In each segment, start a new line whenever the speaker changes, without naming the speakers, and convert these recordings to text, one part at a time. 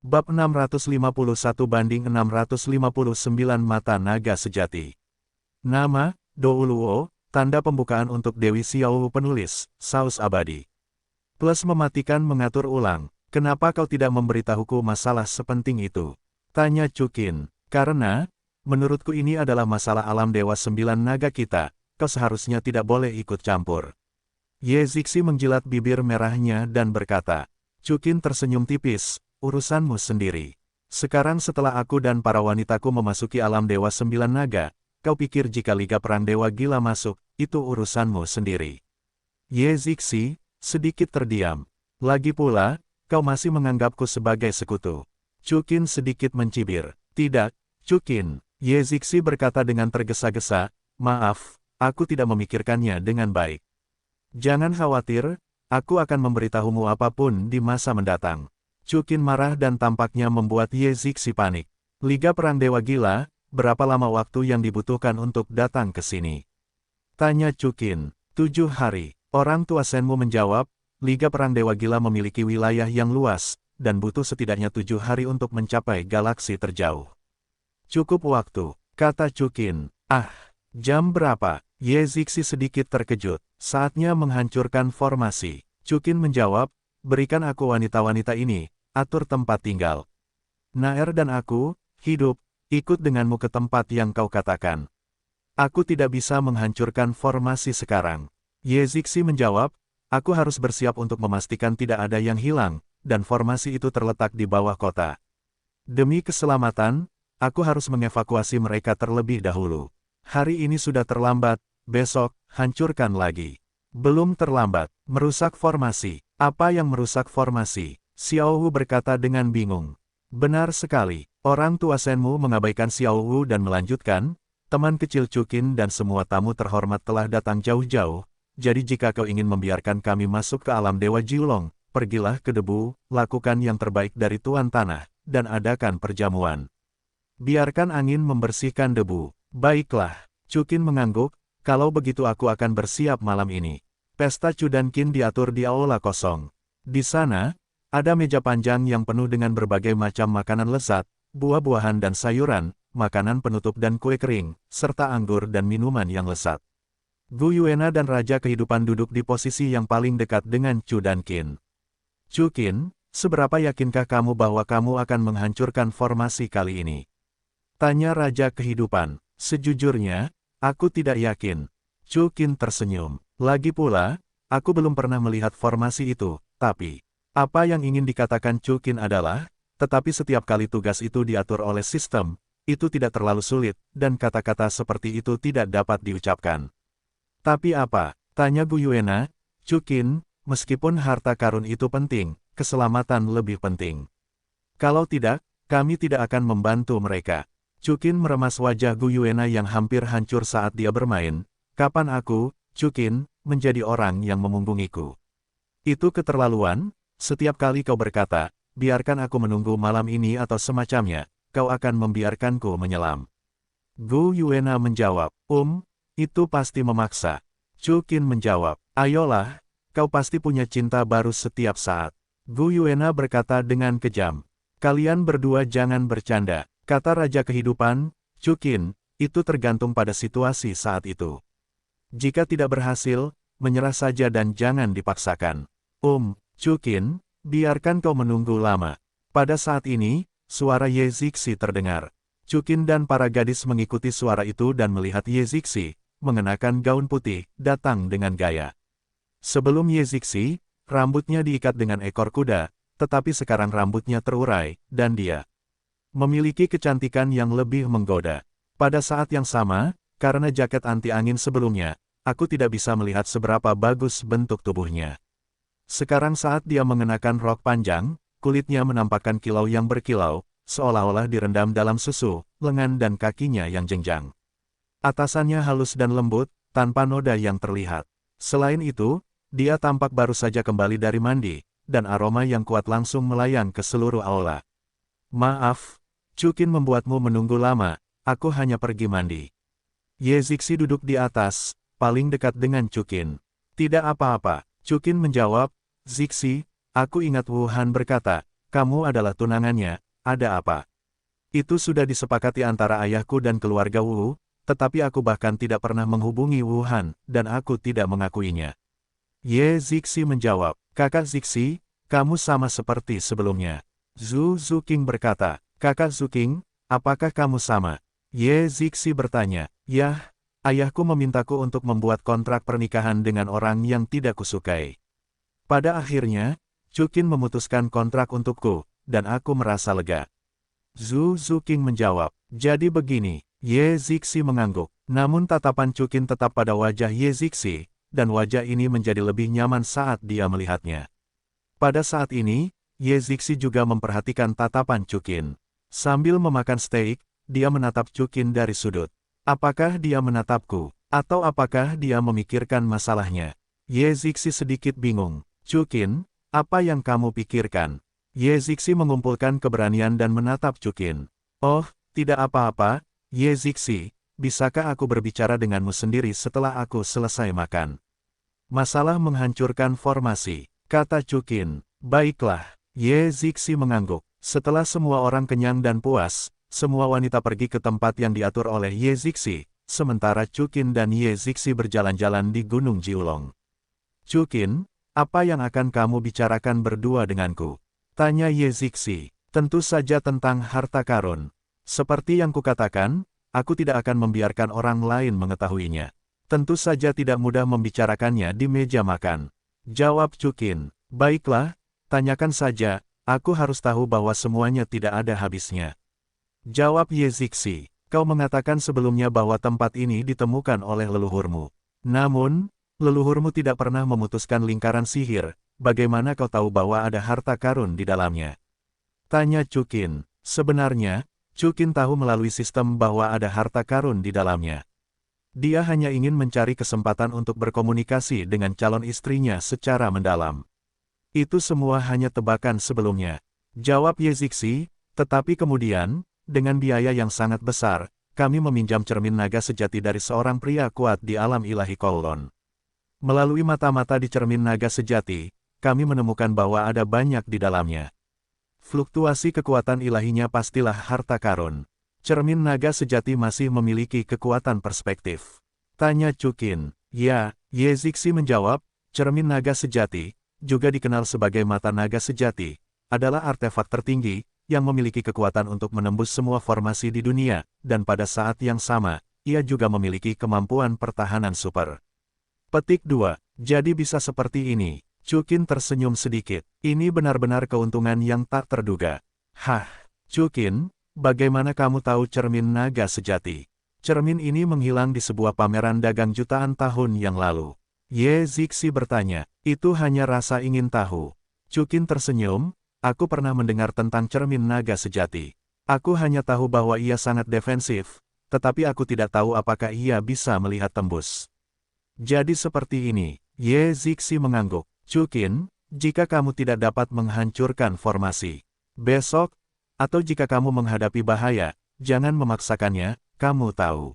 Bab 651-659 Mata Naga Sejati. Nama, Douluo, tanda pembukaan untuk Dewi Xiaowu penulis, Saus Abadi. Plus mematikan mengatur ulang, kenapa kau tidak memberitahuku masalah sepenting itu? Tanya Chukin, karena, menurutku ini adalah masalah alam Dewa 9 Naga kita, kau seharusnya tidak boleh ikut campur. Ye Zixi menjilat bibir merahnya dan berkata, Chukin tersenyum tipis, urusanmu sendiri. Sekarang setelah aku dan para wanitaku memasuki alam Dewa 9 Naga, kau pikir jika Liga Perang Dewa Gila masuk, itu urusanmu sendiri. Ye Zixi, sedikit terdiam. Lagi pula, kau masih menganggapku sebagai sekutu. Chukin sedikit mencibir. Tidak, Chukin, Ye Zixi berkata dengan tergesa-gesa, maaf, aku tidak memikirkannya dengan baik. Jangan khawatir, aku akan memberitahumu apapun di masa mendatang. Chukin marah dan tampaknya membuat Ye Zixi panik. Liga Perang Dewa Gila, berapa lama waktu yang dibutuhkan untuk datang ke sini? Tanya Chukin. 7 hari. Orang tua Senmu menjawab, Liga Perang Dewa Gila memiliki wilayah yang luas, dan butuh setidaknya 7 hari untuk mencapai galaksi terjauh. Cukup waktu, kata Chukin. Ah, jam berapa? Ye Zixi sedikit terkejut. Saatnya menghancurkan formasi. Chukin menjawab, berikan aku wanita-wanita ini, atur tempat tinggal. Naer dan aku, hidup, ikut denganmu ke tempat yang kau katakan. Aku tidak bisa menghancurkan formasi sekarang. Ye Zixi menjawab, aku harus bersiap untuk memastikan tidak ada yang hilang, dan formasi itu terletak di bawah kota. Demi keselamatan, aku harus mengevakuasi mereka terlebih dahulu. Hari ini sudah terlambat, besok, hancurkan lagi. Belum terlambat, merusak formasi. Apa yang merusak formasi? Xiaowu berkata dengan bingung. Benar sekali, orang tua Senmu mengabaikan Xiaowu dan melanjutkan, teman kecil Chukin dan semua tamu terhormat telah datang jauh-jauh, jadi jika kau ingin membiarkan kami masuk ke alam Dewa Jiulong, pergilah ke debu, lakukan yang terbaik dari Tuan Tanah, dan adakan perjamuan. Biarkan angin membersihkan debu. Baiklah, Chukin mengangguk, kalau begitu aku akan bersiap malam ini. Pesta Chudankin diatur di aula kosong. Di sana, ada meja panjang yang penuh dengan berbagai macam makanan lezat, buah-buahan dan sayuran, makanan penutup dan kue kering, serta anggur dan minuman yang lezat. Gu Yuena dan Raja Kehidupan duduk di posisi yang paling dekat dengan Chudankin. Chukin, seberapa yakinkah kamu bahwa kamu akan menghancurkan formasi kali ini? Tanya Raja Kehidupan. Sejujurnya, aku tidak yakin. Chukin tersenyum. Lagi pula, aku belum pernah melihat formasi itu, tapi apa yang ingin dikatakan Chukin adalah, tetapi setiap kali tugas itu diatur oleh sistem, itu tidak terlalu sulit, dan kata-kata seperti itu tidak dapat diucapkan. Tapi apa? Tanya Gu Yuena. Chukin, meskipun harta karun itu penting, keselamatan lebih penting. Kalau tidak, kami tidak akan membantu mereka. Chukin meremas wajah Gu Yuena yang hampir hancur saat dia bermain. Kapan aku, Chukin, menjadi orang yang memunggungiku? Itu keterlaluan. Setiap kali kau berkata, biarkan aku menunggu malam ini atau semacamnya, kau akan membiarkanku menyelam. Gu Yuena menjawab, itu pasti memaksa. Chukin menjawab, ayolah, kau pasti punya cinta baru setiap saat. Gu Yuena berkata dengan kejam, kalian berdua jangan bercanda, kata Raja Kehidupan. Chukin, itu tergantung pada situasi saat itu. Jika tidak berhasil, menyerah saja dan jangan dipaksakan. Chukin, biarkan kau menunggu lama. Pada saat ini, suara Ye Zixi terdengar. Chukin dan para gadis mengikuti suara itu dan melihat Ye Zixi, mengenakan gaun putih, datang dengan gaya. Sebelum Ye Zixi, rambutnya diikat dengan ekor kuda, tetapi sekarang rambutnya terurai, dan dia memiliki kecantikan yang lebih menggoda. Pada saat yang sama, karena jaket anti-angin sebelumnya, aku tidak bisa melihat seberapa bagus bentuk tubuhnya. Sekarang saat dia mengenakan rok panjang, kulitnya menampakkan kilau yang berkilau, seolah-olah direndam dalam susu, lengan dan kakinya yang jenjang. Atasannya halus dan lembut, tanpa noda yang terlihat. Selain itu, dia tampak baru saja kembali dari mandi, dan aroma yang kuat langsung melayang ke seluruh aula. Maaf, Chukin membuatmu menunggu lama, aku hanya pergi mandi. Ye Zixi duduk di atas, paling dekat dengan Chukin. Tidak apa-apa, Chukin menjawab, Zixi, aku ingat Wu Han berkata, kamu adalah tunangannya, ada apa? Itu sudah disepakati antara ayahku dan keluarga Wu, tetapi aku bahkan tidak pernah menghubungi Wu Han, dan aku tidak mengakuinya. Ye Zixi menjawab, kakak Zixi, kamu sama seperti sebelumnya. Zhu Zuqing berkata, kakak Zuqing, apakah kamu sama? Ye Zixi bertanya, yah, ayahku memintaku untuk membuat kontrak pernikahan dengan orang yang tidak kusukai. Pada akhirnya, Chuqin memutuskan kontrak untukku, dan aku merasa lega. Zhu Zuqing menjawab, jadi begini, Ye Zixi mengangguk, namun tatapan Chuqin tetap pada wajah Ye Zixi, dan wajah ini menjadi lebih nyaman saat dia melihatnya. Pada saat ini, Ye Zixi juga memperhatikan tatapan Chuqin. Sambil memakan steak, dia menatap Chuqin dari sudut. Apakah dia menatapku, atau apakah dia memikirkan masalahnya? Ye Zixi sedikit bingung. Chuqin, apa yang kamu pikirkan? Ye Zixi mengumpulkan keberanian dan menatap Chuqin. Oh, tidak apa-apa, Ye Zixi, bisakah aku berbicara denganmu sendiri setelah aku selesai makan? Masalah menghancurkan formasi, kata Chuqin. Baiklah, Ye Zixi mengangguk. Setelah semua orang kenyang dan puas, semua wanita pergi ke tempat yang diatur oleh Ye Zixi, sementara Chuqin dan Ye Zixi berjalan-jalan di Gunung Jiulong. Chuqin, apa yang akan kamu bicarakan berdua denganku? Tanya Ye Zixi. Tentu saja tentang harta karun. Seperti yang kukatakan, aku tidak akan membiarkan orang lain mengetahuinya. Tentu saja tidak mudah membicarakannya di meja makan. Jawab Chuqin. Baiklah, tanyakan saja, aku harus tahu bahwa semuanya tidak ada habisnya. Jawab Ye Zixi. Kau mengatakan sebelumnya bahwa tempat ini ditemukan oleh leluhurmu. Namun, leluhurmu tidak pernah memutuskan lingkaran sihir. Bagaimana kau tahu bahwa ada harta karun di dalamnya? Tanya Chuqin. Sebenarnya, Chuqin tahu melalui sistem bahwa ada harta karun di dalamnya. Dia hanya ingin mencari kesempatan untuk berkomunikasi dengan calon istrinya secara mendalam. Itu semua hanya tebakan sebelumnya. Jawab Ye Zixi, tetapi kemudian, dengan biaya yang sangat besar, kami meminjam cermin naga sejati dari seorang pria kuat di alam ilahi Kowloon. Melalui mata-mata di cermin naga sejati, kami menemukan bahwa ada banyak di dalamnya. Fluktuasi kekuatan ilahinya pastilah harta karun. Cermin naga sejati masih memiliki kekuatan perspektif. Tanya Chuqin. Ya, Ye Zixi menjawab, cermin naga sejati, juga dikenal sebagai mata naga sejati, adalah artefak tertinggi, yang memiliki kekuatan untuk menembus semua formasi di dunia, dan pada saat yang sama, ia juga memiliki kemampuan pertahanan super. Petik 2. Jadi bisa seperti ini. Chuqin tersenyum sedikit. Ini benar-benar keuntungan yang tak terduga. Hah, Chuqin, bagaimana kamu tahu cermin naga sejati? Cermin ini menghilang di sebuah pameran dagang jutaan tahun yang lalu. Ye Zixi bertanya, itu hanya rasa ingin tahu. Chuqin tersenyum, aku pernah mendengar tentang cermin naga sejati. Aku hanya tahu bahwa ia sangat defensif, tetapi aku tidak tahu apakah ia bisa melihat tembus. Jadi seperti ini, Ye Zixi mengangguk. Chuqin, jika kamu tidak dapat menghancurkan formasi besok, atau jika kamu menghadapi bahaya, jangan memaksakannya, kamu tahu.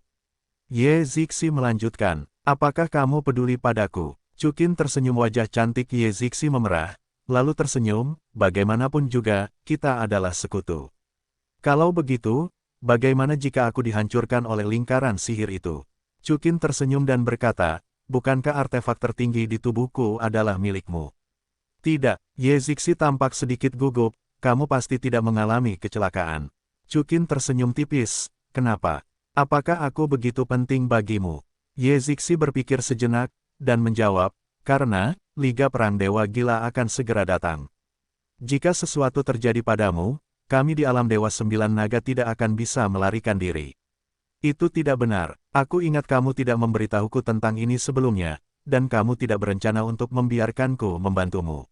Ye Zixi melanjutkan, apakah kamu peduli padaku? Chuqin tersenyum, wajah cantik Ye Zixi memerah, lalu tersenyum, bagaimanapun juga, kita adalah sekutu. Kalau begitu, bagaimana jika aku dihancurkan oleh lingkaran sihir itu? Chuqin tersenyum dan berkata, bukankah artefak tertinggi di tubuhku adalah milikmu? Tidak, Ye Zixi tampak sedikit gugup, kamu pasti tidak mengalami kecelakaan. Chuqin tersenyum tipis, kenapa? Apakah aku begitu penting bagimu? Ye Zixi berpikir sejenak, dan menjawab, karena, Liga Perang Dewa Gila akan segera datang. Jika sesuatu terjadi padamu, kami di alam Dewa Sembilan Naga tidak akan bisa melarikan diri. Itu tidak benar, aku ingat kamu tidak memberitahuku tentang ini sebelumnya, dan kamu tidak berencana untuk membiarkanku membantumu.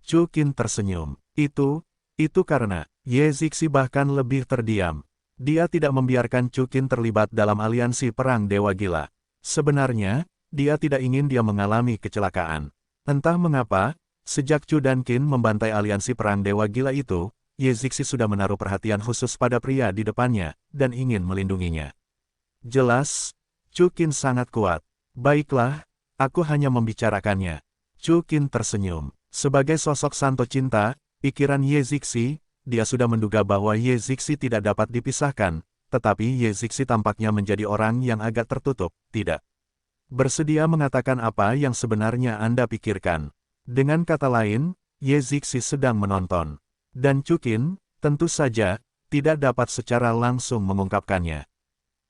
Chuqin tersenyum. Itu karena, Ye Zixi bahkan lebih terdiam. Dia tidak membiarkan Chuqin terlibat dalam aliansi perang Dewa Gila. Sebenarnya, dia tidak ingin dia mengalami kecelakaan. Entah mengapa, sejak Chu dan Qin membantai aliansi perang Dewa Gila itu, Ye Zixi sudah menaruh perhatian khusus pada pria di depannya, dan ingin melindunginya. Jelas, Chuqin sangat kuat. Baiklah, aku hanya membicarakannya. Chuqin tersenyum. Sebagai sosok santo cinta, Pikiran Ye Zixi, dia sudah menduga bahwa Ye Zixi tidak dapat dipisahkan, tetapi Ye Zixi tampaknya menjadi orang yang agak tertutup, tidak bersedia mengatakan apa yang sebenarnya Anda pikirkan. Dengan kata lain, Ye Zixi sedang menonton. Dan Chukin, tentu saja, tidak dapat secara langsung mengungkapkannya.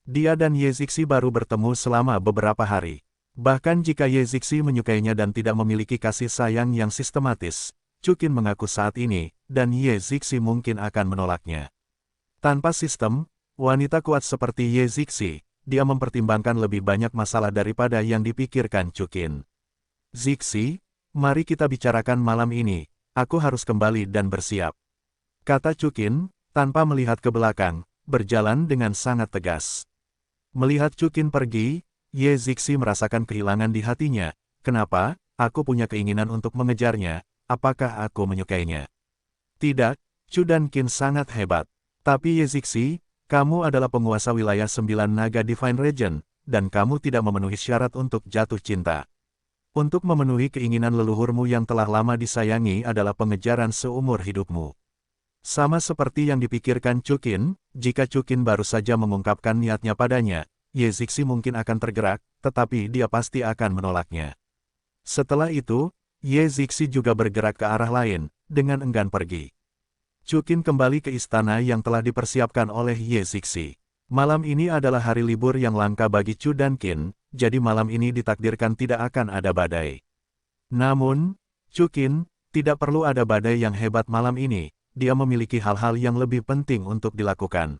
Dia dan Ye Zixi baru bertemu selama beberapa hari. Bahkan jika Ye Zixi menyukainya dan tidak memiliki kasih sayang yang sistematis, Chukin mengaku saat ini, dan Ye Zixi mungkin akan menolaknya. Tanpa sistem, wanita kuat seperti Ye Zixi, dia mempertimbangkan lebih banyak masalah daripada yang dipikirkan Chukin. Zixi, mari kita bicarakan malam ini, aku harus kembali dan bersiap. Kata Chukin, tanpa melihat ke belakang, berjalan dengan sangat tegas. Melihat Chukin pergi, Ye Zixi merasakan kehilangan di hatinya. Kenapa? Aku punya keinginan untuk mengejarnya. Apakah aku menyukainya? Tidak, Chu dan Qin sangat hebat. Tapi Ye Zixi, kamu adalah penguasa wilayah 9 naga Divine Region, dan kamu tidak memenuhi syarat untuk jatuh cinta. Untuk memenuhi keinginan leluhurmu yang telah lama disayangi adalah pengejaran seumur hidupmu. Sama seperti yang dipikirkan Chukin, jika Chukin baru saja mengungkapkan niatnya padanya, Ye Zixi mungkin akan tergerak, tetapi dia pasti akan menolaknya. Setelah itu, Ye Zixi juga bergerak ke arah lain, dengan enggan pergi. Chukin kembali ke istana yang telah dipersiapkan oleh Ye Zixi. Malam ini adalah hari libur yang langka bagi Chu dan Qin, jadi malam ini ditakdirkan tidak akan ada badai. Namun, Chukin, tidak perlu ada badai yang hebat malam ini, dia memiliki hal-hal yang lebih penting untuk dilakukan.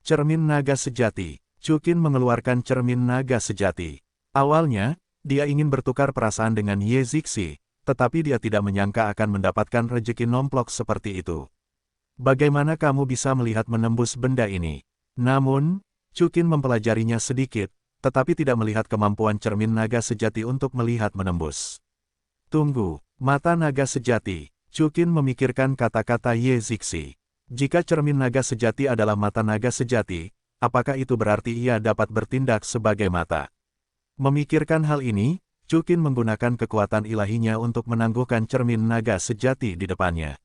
Cermin naga sejati. Chukin mengeluarkan cermin naga sejati. Awalnya, dia ingin bertukar perasaan dengan Ye Zixi, tetapi dia tidak menyangka akan mendapatkan rejeki nomplok seperti itu. Bagaimana kamu bisa melihat menembus benda ini? Namun, Chukin mempelajarinya sedikit, tetapi tidak melihat kemampuan cermin naga sejati untuk melihat menembus. Tunggu, mata naga sejati. Chukin memikirkan kata-kata Ye Zixi. Jika cermin naga sejati adalah mata naga sejati, apakah itu berarti ia dapat bertindak sebagai mata? Memikirkan hal ini, Chukin menggunakan kekuatan ilahinya untuk menangguhkan cermin naga sejati di depannya.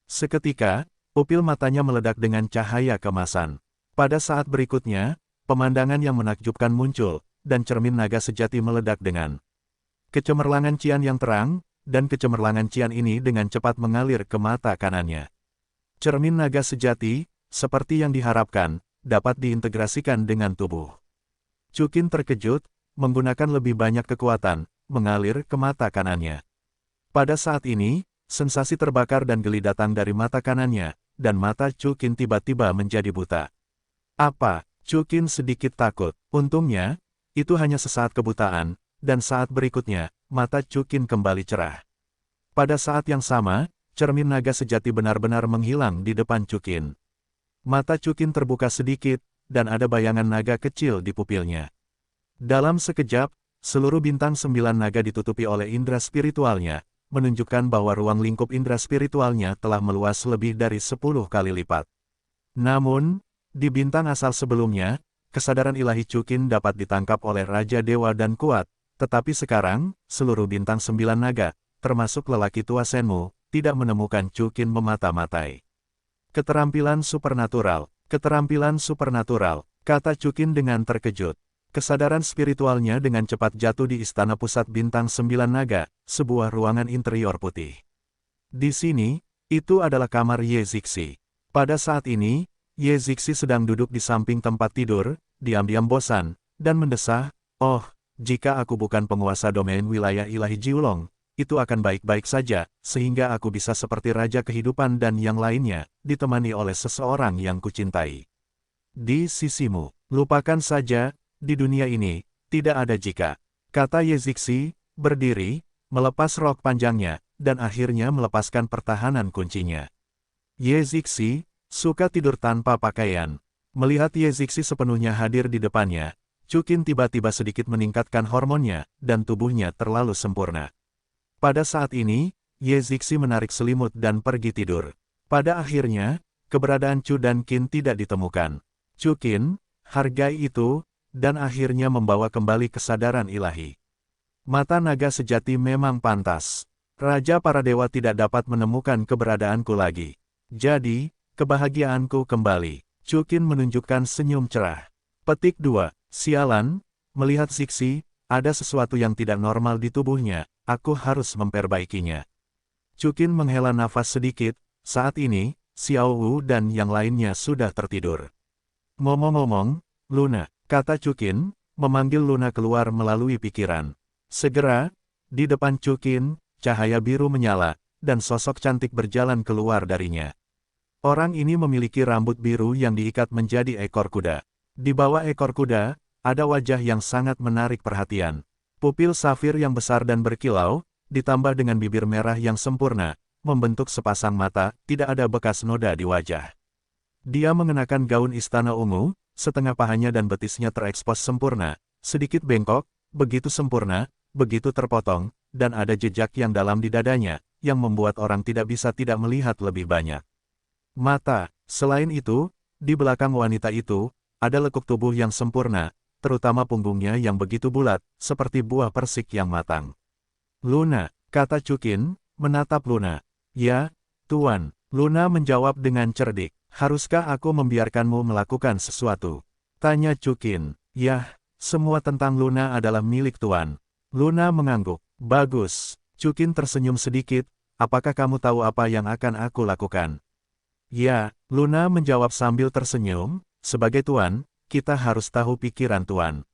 Seketika, pupil matanya meledak dengan cahaya kemasan. Pada saat berikutnya, pemandangan yang menakjubkan muncul, dan cermin naga sejati meledak dengan kecemerlangan cian yang terang, dan kecemerlangan cian ini dengan cepat mengalir ke mata kanannya. Cermin naga sejati, seperti yang diharapkan, dapat diintegrasikan dengan tubuh. Chukin terkejut, menggunakan lebih banyak kekuatan, mengalir ke mata kanannya. Pada saat ini, sensasi terbakar dan geli datang dari mata kanannya, dan mata Chukin tiba-tiba menjadi buta. Apa? Chukin sedikit takut. Untungnya, itu hanya sesaat kebutaan, dan saat berikutnya, mata Chukin kembali cerah. Pada saat yang sama, cermin naga sejati benar-benar menghilang di depan Chukin. Mata Chukin terbuka sedikit, dan ada bayangan naga kecil di pupilnya. Dalam sekejap, seluruh bintang 9 naga ditutupi oleh indera spiritualnya, menunjukkan bahwa ruang lingkup indera spiritualnya telah meluas lebih dari 10 kali lipat. Namun, di bintang asal sebelumnya, kesadaran ilahi Chukin dapat ditangkap oleh Raja Dewa dan kuat, tetapi sekarang, seluruh bintang 9 naga, termasuk lelaki tua Senmu, tidak menemukan Chukin memata-matai. Keterampilan supernatural, kata Chukin dengan terkejut. Kesadaran spiritualnya dengan cepat jatuh di istana pusat bintang 9 naga, sebuah ruangan interior putih. Di sini, itu adalah kamar Ye Zixi. Pada saat ini, Ye Zixi sedang duduk di samping tempat tidur, diam-diam bosan, dan mendesah, "Oh, jika aku bukan penguasa domain wilayah ilahi Jiulong, itu akan baik-baik saja, sehingga aku bisa seperti raja kehidupan dan yang lainnya, ditemani oleh seseorang yang kucintai. Di sisimu, lupakan saja, di dunia ini, tidak ada jika," kata Ye Zixi, berdiri, melepas rok panjangnya, dan akhirnya melepaskan pertahanan kuncinya. Ye Zixi suka tidur tanpa pakaian. Melihat Ye Zixi sepenuhnya hadir di depannya, Chukin tiba-tiba sedikit meningkatkan hormonnya, dan tubuhnya terlalu sempurna. Pada saat ini, Ye Zixi menarik selimut dan pergi tidur. Pada akhirnya, keberadaan Chu dan Qin tidak ditemukan. Chukin, hargai itu, dan akhirnya membawa kembali kesadaran ilahi. Mata naga sejati memang pantas. Raja para dewa tidak dapat menemukan keberadaanku lagi. Jadi, kebahagiaanku kembali. Chukin menunjukkan senyum cerah. Petik 2. Sialan, melihat Zixi, ada sesuatu yang tidak normal di tubuhnya, aku harus memperbaikinya. Chukin menghela nafas sedikit, saat ini, Xiao Wu dan yang lainnya sudah tertidur. Ngomong-ngomong, Luna, kata Chukin, memanggil Luna keluar melalui pikiran. Segera, di depan Chukin, cahaya biru menyala, dan sosok cantik berjalan keluar darinya. Orang ini memiliki rambut biru yang diikat menjadi ekor kuda. Di bawah ekor kuda, ada wajah yang sangat menarik perhatian. Pupil safir yang besar dan berkilau, ditambah dengan bibir merah yang sempurna, membentuk sepasang mata, tidak ada bekas noda di wajah. Dia mengenakan gaun istana ungu, setengah pahanya dan betisnya terekspos sempurna, sedikit bengkok, begitu sempurna, begitu terpotong, dan ada jejak yang dalam di dadanya, yang membuat orang tidak bisa tidak melihat lebih banyak. Mata, selain itu, di belakang wanita itu, ada lekuk tubuh yang sempurna, terutama punggungnya yang begitu bulat, seperti buah persik yang matang. Luna, kata Chukin, menatap Luna. Ya, Tuan, Luna menjawab dengan cerdik. Haruskah aku membiarkanmu melakukan sesuatu? Tanya Chukin. Yah, semua tentang Luna adalah milik Tuan. Luna mengangguk. Bagus. Chukin tersenyum sedikit, apakah kamu tahu apa yang akan aku lakukan? Ya, Luna menjawab sambil tersenyum, sebagai Tuan, kita harus tahu pikiran Tuan.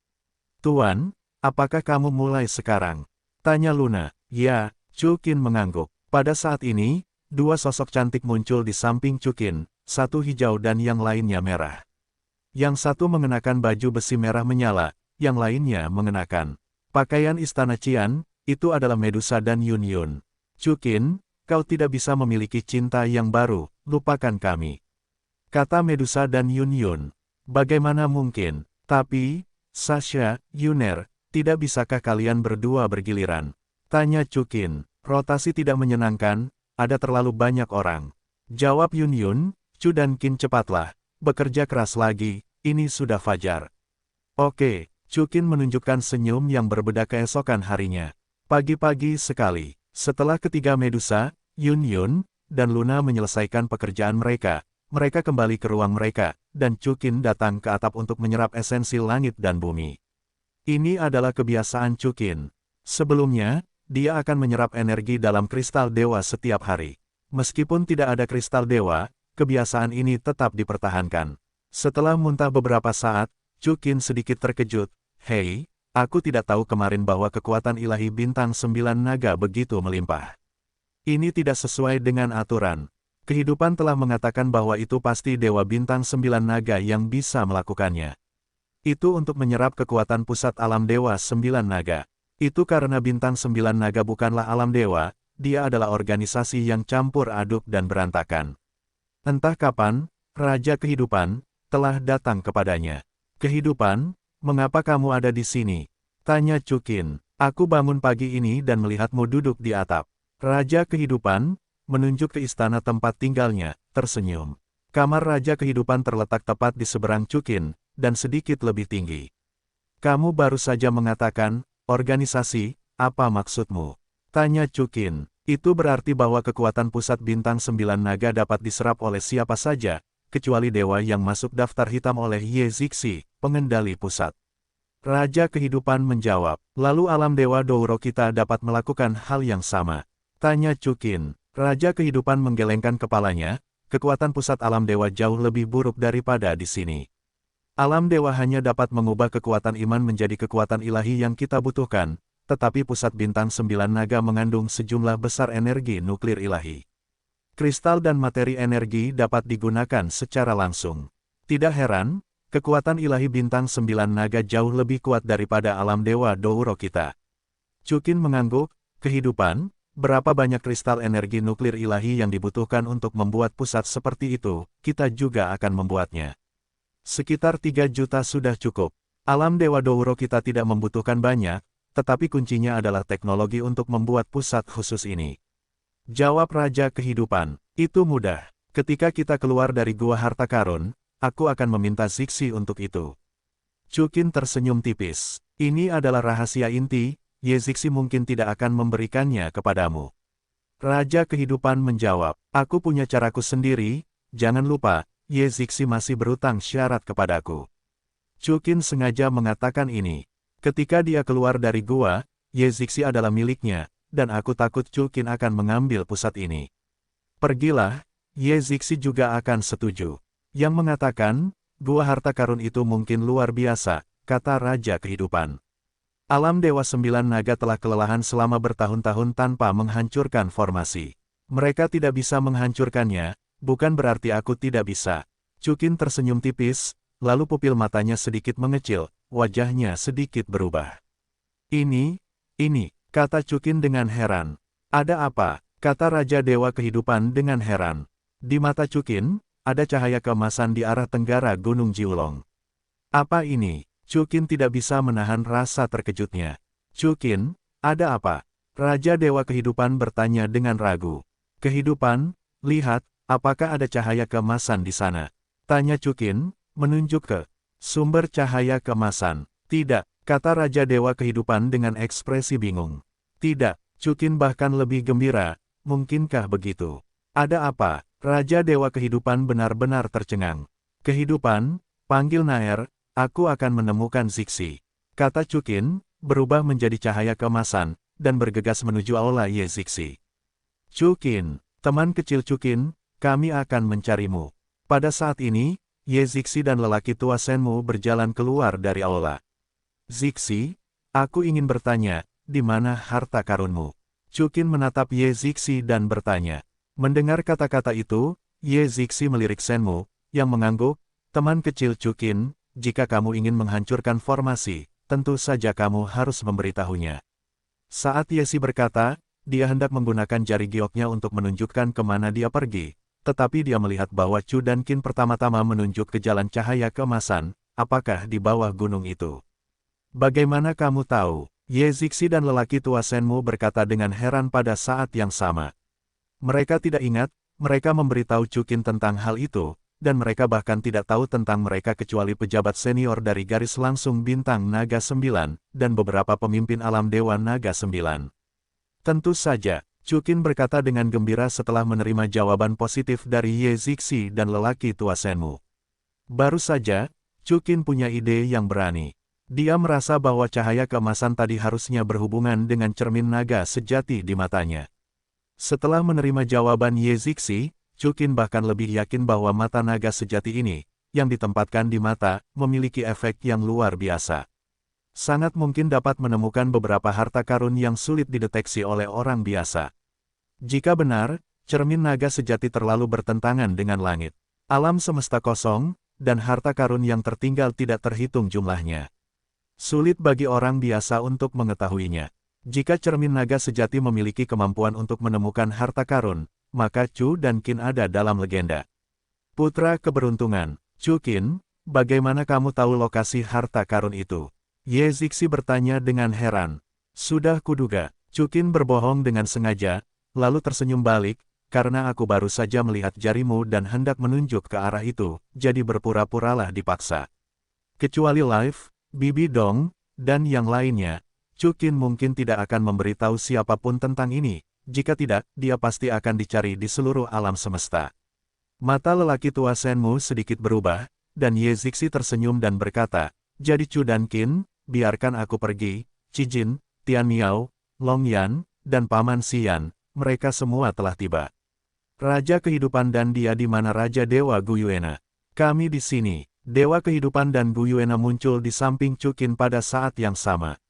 Tuan, apakah kamu mulai sekarang? Tanya Luna. Ya, Chukin mengangguk. Pada saat ini, dua sosok cantik muncul di samping Chukin, satu hijau dan yang lainnya merah. Yang satu mengenakan baju besi merah menyala, yang lainnya mengenakan pakaian istana Qian, itu adalah Medusa dan Yun Yun. Chukin, kau tidak bisa memiliki cinta yang baru, lupakan kami. Kata Medusa dan Yun Yun. Bagaimana mungkin? Tapi, Sasha, Yuner, tidak bisakah kalian berdua bergiliran? Tanya Chukin. Rotasi tidak menyenangkan, ada terlalu banyak orang. Jawab Yun Yun. Chu dan Qin cepatlah, bekerja keras lagi, ini sudah fajar. Oke, Chukin menunjukkan senyum yang berbeda keesokan harinya. Pagi-pagi sekali, setelah ketiga Medusa, Yun Yun, dan Luna menyelesaikan pekerjaan mereka kembali ke ruang mereka, dan Chukin datang ke atap untuk menyerap esensi langit dan bumi. Ini adalah kebiasaan Chukin. Sebelumnya, dia akan menyerap energi dalam kristal dewa setiap hari. Meskipun tidak ada kristal dewa, kebiasaan ini tetap dipertahankan. Setelah muntah beberapa saat, Chukin sedikit terkejut. Hei, aku tidak tahu kemarin bahwa kekuatan ilahi bintang 9 naga begitu melimpah. Ini tidak sesuai dengan aturan. Kehidupan telah mengatakan bahwa itu pasti Dewa Bintang 9 naga yang bisa melakukannya. Itu untuk menyerap kekuatan pusat alam Dewa 9 naga. Itu karena Bintang 9 naga bukanlah alam dewa, dia adalah organisasi yang campur aduk dan berantakan. Entah kapan, Raja Kehidupan telah datang kepadanya. Kehidupan, mengapa kamu ada di sini? Tanya Chukin. Aku bangun pagi ini dan melihatmu duduk di atap. Raja Kehidupan menunjuk ke istana tempat tinggalnya, tersenyum. Kamar Raja Kehidupan terletak tepat di seberang Chukin, dan sedikit lebih tinggi. Kamu baru saja mengatakan, organisasi, apa maksudmu? Tanya Chukin. Itu berarti bahwa kekuatan pusat bintang 9 naga dapat diserap oleh siapa saja, kecuali dewa yang masuk daftar hitam oleh Ye Zixi, pengendali pusat. Raja Kehidupan menjawab, lalu alam dewa Douro kita dapat melakukan hal yang sama. Tanya Chukin. Raja Kehidupan menggelengkan kepalanya, kekuatan pusat alam dewa jauh lebih buruk daripada di sini. Alam dewa hanya dapat mengubah kekuatan iman menjadi kekuatan ilahi yang kita butuhkan, tetapi pusat bintang 9 naga mengandung sejumlah besar energi nuklir ilahi. Kristal dan materi energi dapat digunakan secara langsung. Tidak heran, kekuatan ilahi bintang 9 naga jauh lebih kuat daripada alam dewa Douro kita. Chukin mengangguk. Kehidupan, berapa banyak kristal energi nuklir ilahi yang dibutuhkan untuk membuat pusat seperti itu, kita juga akan membuatnya. Sekitar 3 juta sudah cukup. Alam dewa Douro kita tidak membutuhkan banyak, tetapi kuncinya adalah teknologi untuk membuat pusat khusus ini. Jawab Raja Kehidupan. Itu mudah. Ketika kita keluar dari Gua Harta Karun, aku akan meminta Zixi untuk itu. Chukin tersenyum tipis. Ini adalah rahasia inti, Ye Zixi mungkin tidak akan memberikannya kepadamu. Raja Kehidupan menjawab, aku punya caraku sendiri, jangan lupa, Ye Zixi masih berutang syarat kepadaku. Chukin sengaja mengatakan ini. Ketika dia keluar dari gua, Ye Zixi adalah miliknya, dan aku takut Chukin akan mengambil pusat ini. Pergilah, Ye Zixi juga akan setuju. Yang mengatakan, gua harta karun itu mungkin luar biasa, kata Raja Kehidupan. Alam Dewa Sembilan Naga telah kelelahan selama bertahun-tahun tanpa menghancurkan formasi. Mereka tidak bisa menghancurkannya, bukan berarti aku tidak bisa. Chukin tersenyum tipis, lalu pupil matanya sedikit mengecil, wajahnya sedikit berubah. Ini, kata Chukin dengan heran. Ada apa? Kata Raja Dewa Kehidupan dengan heran. Di mata Chukin, ada cahaya keemasan di arah tenggara Gunung Jiulong. Apa ini? Chukin tidak bisa menahan rasa terkejutnya. Chukin, ada apa? Raja Dewa Kehidupan bertanya dengan ragu. Kehidupan, lihat, apakah ada cahaya keemasan di sana? Tanya Chukin, menunjuk ke sumber cahaya keemasan. Tidak, kata Raja Dewa Kehidupan dengan ekspresi bingung. Tidak, Chukin bahkan lebih gembira, mungkinkah begitu? Ada apa? Raja Dewa Kehidupan benar-benar tercengang. Kehidupan, panggil Naer, aku akan menemukan Zixi. Kata Chukin, berubah menjadi cahaya keemasan, dan bergegas menuju aula Ye Zixi. Chukin, teman kecil Chukin, kami akan mencarimu. Pada saat ini, Ye Zixi dan lelaki tua Senmu berjalan keluar dari aula. Zixi, aku ingin bertanya, di mana harta karunmu? Chukin menatap Ye Zixi dan bertanya. Mendengar kata-kata itu, Ye Zixi melirik Senmu, yang mengangguk, teman kecil Chukin, jika kamu ingin menghancurkan formasi, tentu saja kamu harus memberitahunya. Saat Yesi berkata, dia hendak menggunakan jari gioknya untuk menunjukkan kemana dia pergi, tetapi dia melihat bahwa Chu dan Qin pertama-tama menunjuk ke jalan cahaya keemasan, apakah di bawah gunung itu. Bagaimana kamu tahu? Ye Zixi dan lelaki tua Senmu berkata dengan heran pada saat yang sama. Mereka tidak ingat, mereka memberitahu Chukin tentang hal itu, dan mereka bahkan tidak tahu tentang mereka kecuali pejabat senior dari garis langsung bintang Naga 9, dan beberapa pemimpin alam Dewa Naga 9. Tentu saja, Chukin berkata dengan gembira setelah menerima jawaban positif dari Ye Zixi dan lelaki tua Senmu. Baru saja, Chukin punya ide yang berani. Dia merasa bahwa cahaya keemasan tadi harusnya berhubungan dengan cermin naga sejati di matanya. Setelah menerima jawaban Ye Zixi, Chukin bahkan lebih yakin bahwa mata naga sejati ini, yang ditempatkan di mata, memiliki efek yang luar biasa. Sangat mungkin dapat menemukan beberapa harta karun yang sulit dideteksi oleh orang biasa. Jika benar, cermin naga sejati terlalu bertentangan dengan langit. Alam semesta kosong, dan harta karun yang tertinggal tidak terhitung jumlahnya. Sulit bagi orang biasa untuk mengetahuinya. Jika cermin naga sejati memiliki kemampuan untuk menemukan harta karun, maka Chu dan Qin ada dalam legenda. Putra keberuntungan, Chu Qin, bagaimana kamu tahu lokasi harta karun itu? Ye Zixi bertanya dengan heran. Sudah kuduga, Chu Qin berbohong dengan sengaja, lalu tersenyum balik, karena aku baru saja melihat jarimu dan hendak menunjuk ke arah itu, jadi berpura-puralah dipaksa. Kecuali Live, Bibi Dong, dan yang lainnya, Chu Qin mungkin tidak akan memberitahu siapapun tentang ini. Jika tidak, dia pasti akan dicari di seluruh alam semesta. Mata lelaki tua Senmu sedikit berubah, dan Ye Zixi tersenyum dan berkata, jadi Chu dan Qin, biarkan aku pergi, Cijin, Tian Miao, Long Yan, dan Paman Xian, mereka semua telah tiba. Raja Kehidupan dan dia di mana Raja Dewa Guyuena? Kami di sini. Dewa Kehidupan dan Guyuena muncul di samping Chu Qin pada saat yang sama.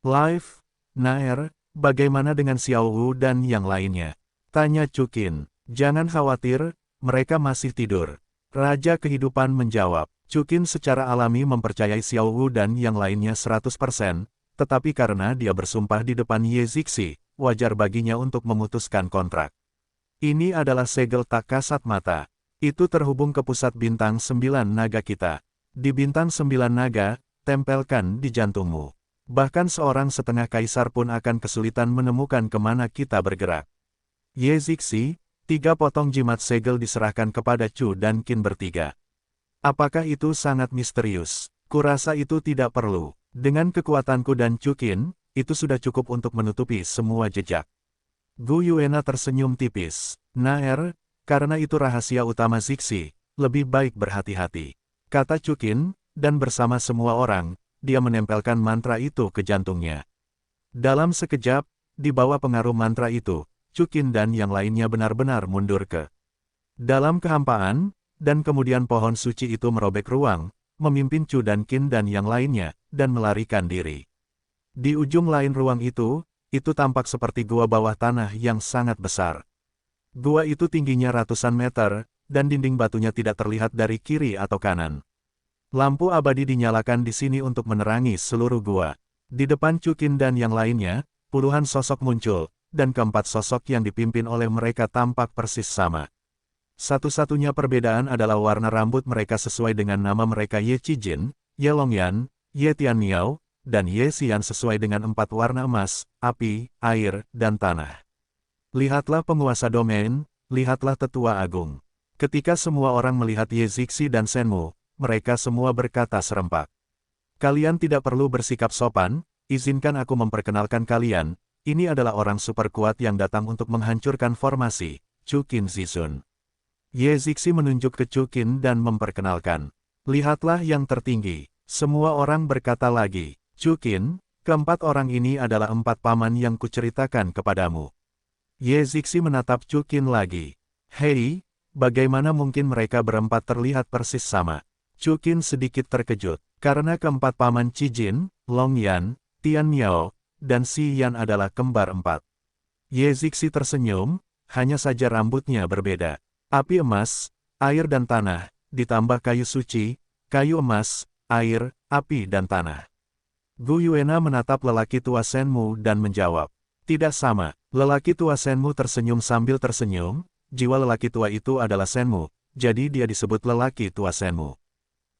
Live, Naer, bagaimana dengan Xiao Wu dan yang lainnya? Tanya Chu Qin. Jangan khawatir, mereka masih tidur. Raja Kehidupan menjawab. Chu Qin secara alami mempercayai Xiao Wu dan yang lainnya 100%, tetapi karena dia bersumpah di depan Ye Zixi, wajar baginya untuk memutuskan kontrak. Ini adalah segel tak kasat mata. Itu terhubung ke pusat bintang 9 naga kita. Di bintang 9 naga, tempelkan di jantungmu. Bahkan seorang setengah kaisar pun akan kesulitan menemukan kemana kita bergerak. Ye Zixi, 3 potong jimat segel diserahkan kepada Chu dan Qin bertiga. Apakah itu sangat misterius? Kurasa itu tidak perlu. Dengan kekuatanku dan Chu Qin, itu sudah cukup untuk menutupi semua jejak. Gu Yuena tersenyum tipis. Naer, karena itu rahasia utama Zixi, lebih baik berhati-hati, kata Chukin, dan bersama semua orang, dia menempelkan mantra itu ke jantungnya. Dalam sekejap, di bawah pengaruh mantra itu, Chukin dan yang lainnya benar-benar mundur ke dalam kehampaan, dan kemudian pohon suci itu merobek ruang, memimpin Chu dan Qin dan yang lainnya, dan melarikan diri. Di ujung lain ruang itu tampak seperti gua bawah tanah yang sangat besar. Gua itu tingginya ratusan meter, dan dinding batunya tidak terlihat dari kiri atau kanan. Lampu abadi dinyalakan di sini untuk menerangi seluruh gua. Di depan Chukin dan yang lainnya, puluhan sosok muncul, dan keempat sosok yang dipimpin oleh mereka tampak persis sama. Satu-satunya perbedaan adalah warna rambut mereka sesuai dengan nama mereka Ye Qijin, Ye Longyan, Ye Tianmiao, dan Ye Xian sesuai dengan 4 warna emas, api, air, dan tanah. Lihatlah penguasa domain, lihatlah tetua agung. Ketika semua orang melihat Ye Zixi dan Shenmu, mereka semua berkata serempak. Kalian tidak perlu bersikap sopan, izinkan aku memperkenalkan kalian, ini adalah orang super kuat yang datang untuk menghancurkan formasi, Chu Qin Zixun. Ye Zixi menunjuk ke Chukin dan memperkenalkan. Lihatlah yang tertinggi. Semua orang berkata lagi. Chukin, keempat orang ini adalah 4 paman yang kuceritakan kepadamu. Ye Zixi menatap Chukin lagi. Hei, bagaimana mungkin mereka berempat terlihat persis sama? Chukin sedikit terkejut, karena keempat paman Qijin, Longyan, Tianmiao, dan Xiyan adalah kembar 4. Ye Zixi tersenyum, hanya saja rambutnya berbeda. Api emas, air dan tanah, ditambah kayu suci, kayu emas, air, api dan tanah. Gu Yuena menatap lelaki tua Shenmu dan menjawab. Tidak sama, lelaki tua Shenmu tersenyum sambil tersenyum, jiwa lelaki tua itu adalah Shenmu, jadi dia disebut lelaki tua Shenmu.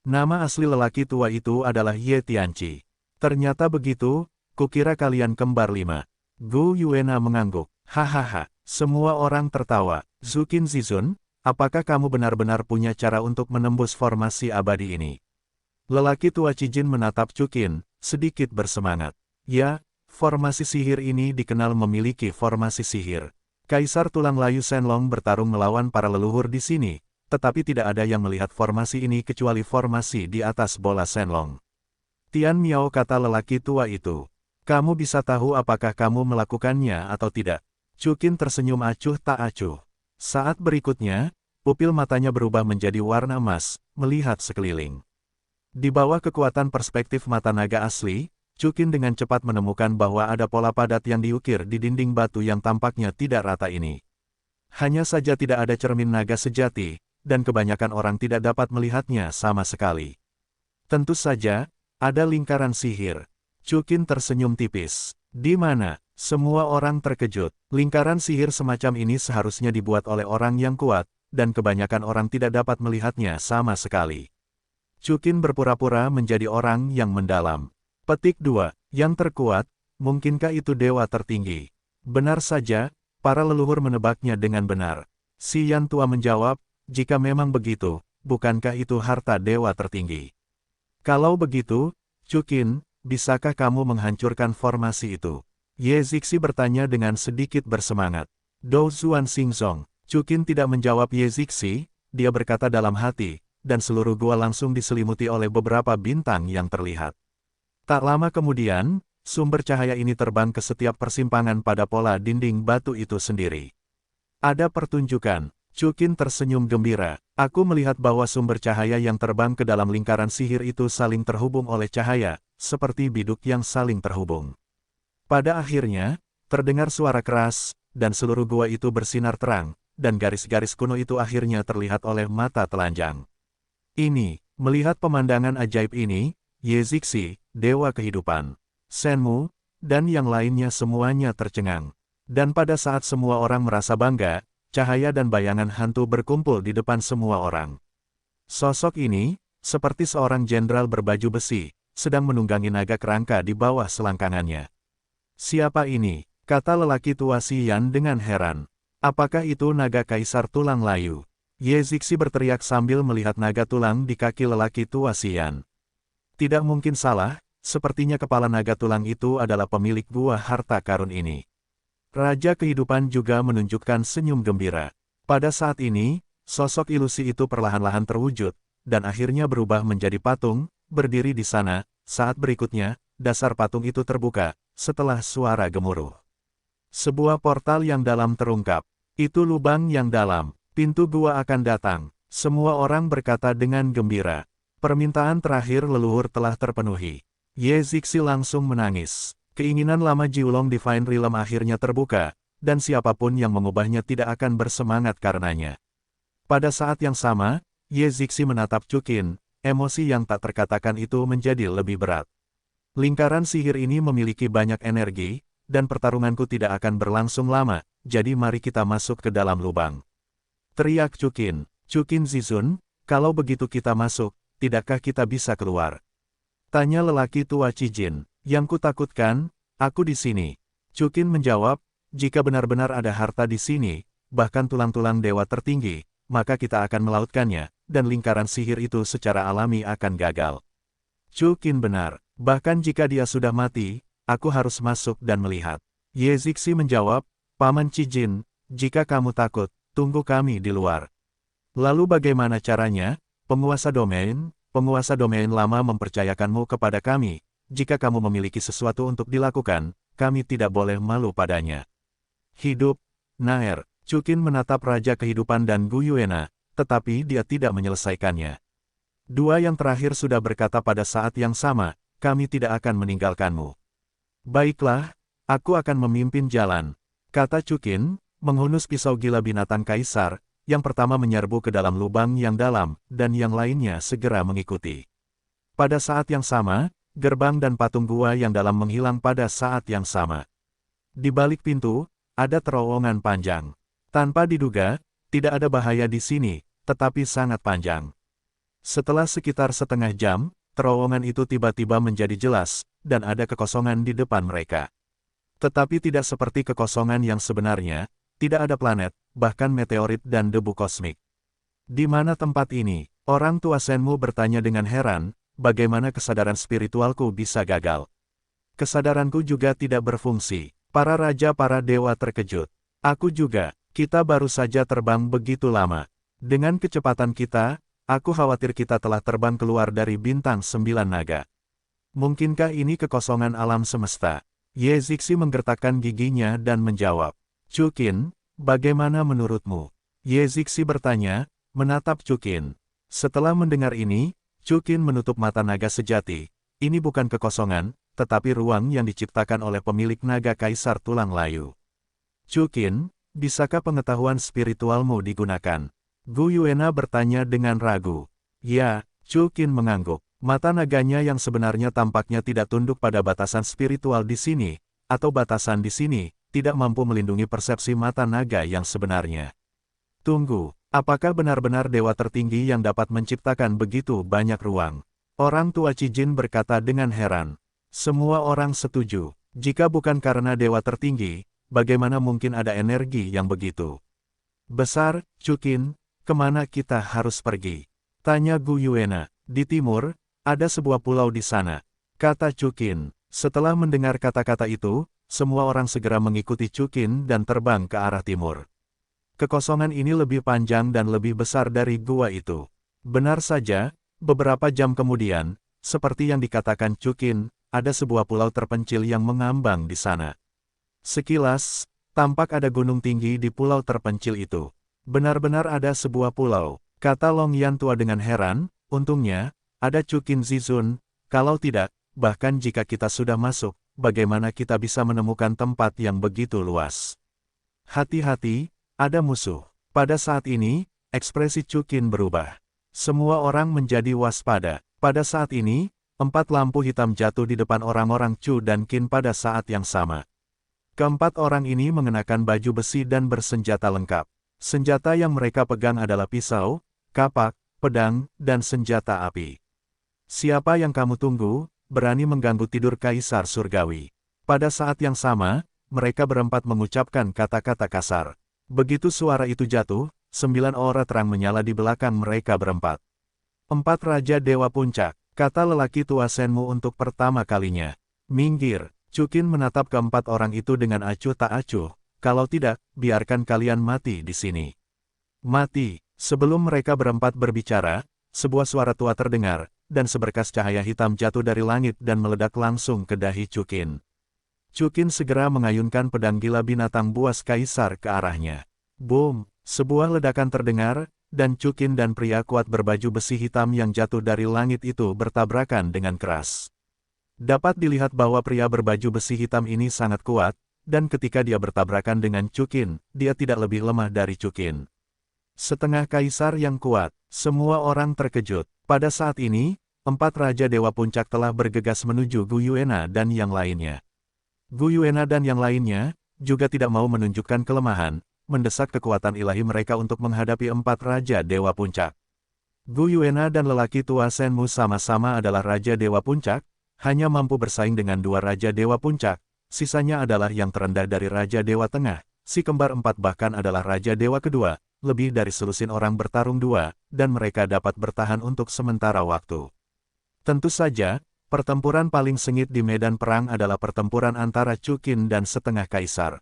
Nama asli lelaki tua itu adalah Ye Tianqi. Ternyata begitu, kukira kalian kembar 5. Gu Yuena mengangguk. Hahaha, semua orang tertawa. Zhu Qin Zixun, apakah kamu benar-benar punya cara untuk menembus formasi abadi ini? Lelaki tua Qijin menatap Chukin, sedikit bersemangat. Ya, formasi sihir ini dikenal memiliki formasi sihir. Kaisar Tulang Layu Shenlong bertarung melawan para leluhur di sini, tetapi tidak ada yang melihat formasi ini kecuali formasi di atas bola Shenlong. Tianmiao, kata lelaki tua itu. Kamu bisa tahu apakah kamu melakukannya atau tidak? Chukin tersenyum acuh tak acuh. Saat berikutnya, pupil matanya berubah menjadi warna emas, melihat sekeliling. Di bawah kekuatan perspektif mata naga asli, Chukin dengan cepat menemukan bahwa ada pola padat yang diukir di dinding batu yang tampaknya tidak rata ini. Hanya saja tidak ada cermin naga sejati, dan kebanyakan orang tidak dapat melihatnya sama sekali. Tentu saja, ada lingkaran sihir. Chukin tersenyum tipis. Di mana? Semua orang terkejut. Lingkaran sihir semacam ini seharusnya dibuat oleh orang yang kuat, dan kebanyakan orang tidak dapat melihatnya sama sekali. Chukin berpura-pura menjadi orang yang mendalam. Petik 2. Yang terkuat, mungkinkah itu dewa tertinggi? Benar saja, para leluhur menebaknya dengan benar. Xiyan tua menjawab, jika memang begitu, bukankah itu harta dewa tertinggi? Kalau begitu, Chukin, bisakah kamu menghancurkan formasi itu? Ye Zixi bertanya dengan sedikit bersemangat. Dou Zuan Xingzong. Chukin tidak menjawab Ye Zixi, dia berkata dalam hati, dan seluruh gua langsung diselimuti oleh beberapa bintang yang terlihat. Tak lama kemudian, sumber cahaya ini terbang ke setiap persimpangan pada pola dinding batu itu sendiri. Ada pertunjukan. Chukin tersenyum gembira. Aku melihat bahwa sumber cahaya yang terbang ke dalam lingkaran sihir itu saling terhubung oleh cahaya, seperti biduk yang saling terhubung. Pada akhirnya, terdengar suara keras, dan seluruh gua itu bersinar terang, dan garis-garis kuno itu akhirnya terlihat oleh mata telanjang. Ini, melihat pemandangan ajaib ini, Ye Zixi, dewa kehidupan, Shenmu, dan yang lainnya semuanya tercengang. Dan pada saat semua orang merasa bangga, cahaya dan bayangan hantu berkumpul di depan semua orang. Sosok ini, seperti seorang jenderal berbaju besi, sedang menunggangi naga kerangka di bawah selangkangannya. Siapa ini? Kata lelaki tua Xiyan dengan heran. Apakah itu naga kaisar tulang layu? Ye Zixi berteriak sambil melihat naga tulang di kaki lelaki tua Xiyan. Tidak mungkin salah, sepertinya kepala naga tulang itu adalah pemilik buah harta karun ini. Raja Kehidupan juga menunjukkan senyum gembira. Pada saat ini, sosok ilusi itu perlahan-lahan terwujud, dan akhirnya berubah menjadi patung, berdiri di sana. Saat berikutnya, dasar patung itu terbuka, setelah suara gemuruh. Sebuah portal yang dalam terungkap. Itu lubang yang dalam. Pintu gua akan datang. Semua orang berkata dengan gembira. Permintaan terakhir leluhur telah terpenuhi. Ye Zixi langsung menangis. Keinginan lama Jiulong Divine Realm akhirnya terbuka, dan siapapun yang mengubahnya tidak akan bersemangat karenanya. Pada saat yang sama, Ye Zixi menatap Chukin, emosi yang tak terkatakan itu menjadi lebih berat. Lingkaran sihir ini memiliki banyak energi, dan pertarunganku tidak akan berlangsung lama, jadi mari kita masuk ke dalam lubang. Teriak Chukin, Chukin Zizun, kalau begitu kita masuk, tidakkah kita bisa keluar? Tanya lelaki tua Cijin. Yang kutakutkan, aku di sini. Chukin menjawab, jika benar-benar ada harta di sini, bahkan tulang-tulang dewa tertinggi, maka kita akan melautkannya, dan lingkaran sihir itu secara alami akan gagal. Chukin benar, bahkan jika dia sudah mati, aku harus masuk dan melihat. Ye Zixi menjawab, Paman Cijin, jika kamu takut, tunggu kami di luar. Lalu bagaimana caranya, penguasa domain lama mempercayakanmu kepada kami. Jika kamu memiliki sesuatu untuk dilakukan, kami tidak boleh malu padanya. Hidup, Naer. Chukin menatap Raja Kehidupan dan Gu Yuena, tetapi dia tidak menyelesaikannya. Dua yang terakhir sudah berkata pada saat yang sama, kami tidak akan meninggalkanmu. Baiklah, aku akan memimpin jalan, kata Chukin, menghunus pisau gila binatang kaisar, yang pertama menyerbu ke dalam lubang yang dalam, dan yang lainnya segera mengikuti. Pada saat yang sama, gerbang dan patung gua yang dalam menghilang pada saat yang sama. Di balik pintu, ada terowongan panjang. Tanpa diduga, tidak ada bahaya di sini, tetapi sangat panjang. Setelah sekitar setengah jam, terowongan itu tiba-tiba menjadi jelas, dan ada kekosongan di depan mereka. Tetapi tidak seperti kekosongan yang sebenarnya, tidak ada planet, bahkan meteorit dan debu kosmik. Di mana tempat ini? Orang tua Senmu bertanya dengan heran, bagaimana kesadaran spiritualku bisa gagal? Kesadaranku juga tidak berfungsi. Para raja para dewa terkejut. Aku juga, kita baru saja terbang begitu lama. Dengan kecepatan kita, aku khawatir kita telah terbang keluar dari bintang 9 naga. Mungkinkah ini kekosongan alam semesta? Ye Zixi menggertakkan giginya dan menjawab. Chukin, bagaimana menurutmu? Ye Zixi bertanya, menatap Chukin. Setelah mendengar ini, Chukin menutup mata naga sejati. Ini bukan kekosongan, tetapi ruang yang diciptakan oleh pemilik naga kaisar tulang layu. Chukin, bisakah pengetahuan spiritualmu digunakan? Gu Yuena bertanya dengan ragu. Ya, Chukin mengangguk. Mata naganya yang sebenarnya tampaknya tidak tunduk pada batasan spiritual di sini, atau batasan di sini, tidak mampu melindungi persepsi mata naga yang sebenarnya. Tunggu. Apakah benar-benar dewa tertinggi yang dapat menciptakan begitu banyak ruang? Orang tua Cijin berkata dengan heran. Semua orang setuju. Jika bukan karena dewa tertinggi, bagaimana mungkin ada energi yang begitu besar? Chukin, kemana kita harus pergi? Tanya Gu Yuena. Di timur, ada sebuah pulau di sana, kata Chukin. Setelah mendengar kata-kata itu, semua orang segera mengikuti Chukin dan terbang ke arah timur. Kekosongan ini lebih panjang dan lebih besar dari gua itu. Benar saja, beberapa jam kemudian, seperti yang dikatakan Chukin, ada sebuah pulau terpencil yang mengambang di sana. Sekilas, tampak ada gunung tinggi di pulau terpencil itu. Benar-benar ada sebuah pulau, kata Long Yan tua dengan heran, untungnya, ada Chukin Zizun, kalau tidak, bahkan jika kita sudah masuk, bagaimana kita bisa menemukan tempat yang begitu luas? Hati-hati, ada musuh. Pada saat ini, ekspresi Chukin berubah. Semua orang menjadi waspada. Pada saat ini, 4 lampu hitam jatuh di depan orang-orang Chu dan Qin pada saat yang sama. Keempat orang ini mengenakan baju besi dan bersenjata lengkap. Senjata yang mereka pegang adalah pisau, kapak, pedang, dan senjata api. Siapa yang kamu tunggu, berani mengganggu tidur Kaisar Surgawi? Pada saat yang sama, mereka berempat mengucapkan kata-kata kasar. Begitu suara itu jatuh, 9 aura terang menyala di belakang mereka berempat. 4 Raja Dewa Puncak, kata lelaki tua Senmu untuk pertama kalinya. Minggir, Chukin menatap keempat orang itu dengan acuh tak acuh, Kalau tidak, biarkan kalian mati di sini. Mati. Sebelum mereka berempat berbicara, sebuah suara tua terdengar, dan seberkas cahaya hitam jatuh dari langit dan meledak langsung ke dahi Chukin. Chukin segera mengayunkan pedang gila binatang buas kaisar ke arahnya. Boom! Sebuah ledakan terdengar, dan Chukin dan pria kuat berbaju besi hitam yang jatuh dari langit itu bertabrakan dengan keras. Dapat dilihat bahwa pria berbaju besi hitam ini sangat kuat, dan ketika dia bertabrakan dengan Chukin, dia tidak lebih lemah dari Chukin. Setengah kaisar yang kuat, semua orang terkejut. Pada saat ini, 4 Raja Dewa Puncak telah bergegas menuju Gu Yuena dan yang lainnya. Gu Yuena dan yang lainnya, juga tidak mau menunjukkan kelemahan, mendesak kekuatan ilahi mereka untuk menghadapi 4 Raja Dewa Puncak. Gu Yuena dan lelaki tua Shenmu sama-sama adalah Raja Dewa Puncak, hanya mampu bersaing dengan 2 Raja Dewa Puncak, sisanya adalah yang terendah dari Raja Dewa Tengah, si kembar 4 bahkan adalah Raja Dewa kedua. Lebih dari selusin orang bertarung 2, dan mereka dapat bertahan untuk sementara waktu. Tentu saja, pertempuran paling sengit di medan perang adalah pertempuran antara Chukin dan setengah kaisar.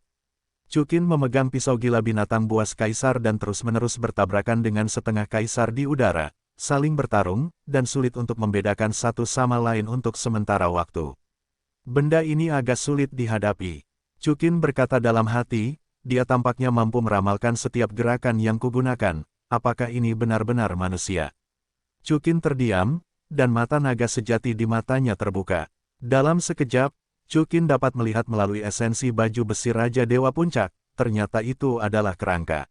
Chukin memegang pisau gila binatang buas kaisar dan terus-menerus bertabrakan dengan setengah kaisar di udara, saling bertarung, dan sulit untuk membedakan satu sama lain untuk sementara waktu. Benda ini agak sulit dihadapi. Chukin berkata dalam hati, dia tampaknya mampu meramalkan setiap gerakan yang kugunakan, apakah ini benar-benar manusia? Chukin terdiam, dan mata naga sejati di matanya terbuka. Dalam sekejap, Chukin dapat melihat melalui esensi baju besi Raja Dewa Puncak, ternyata itu adalah kerangka.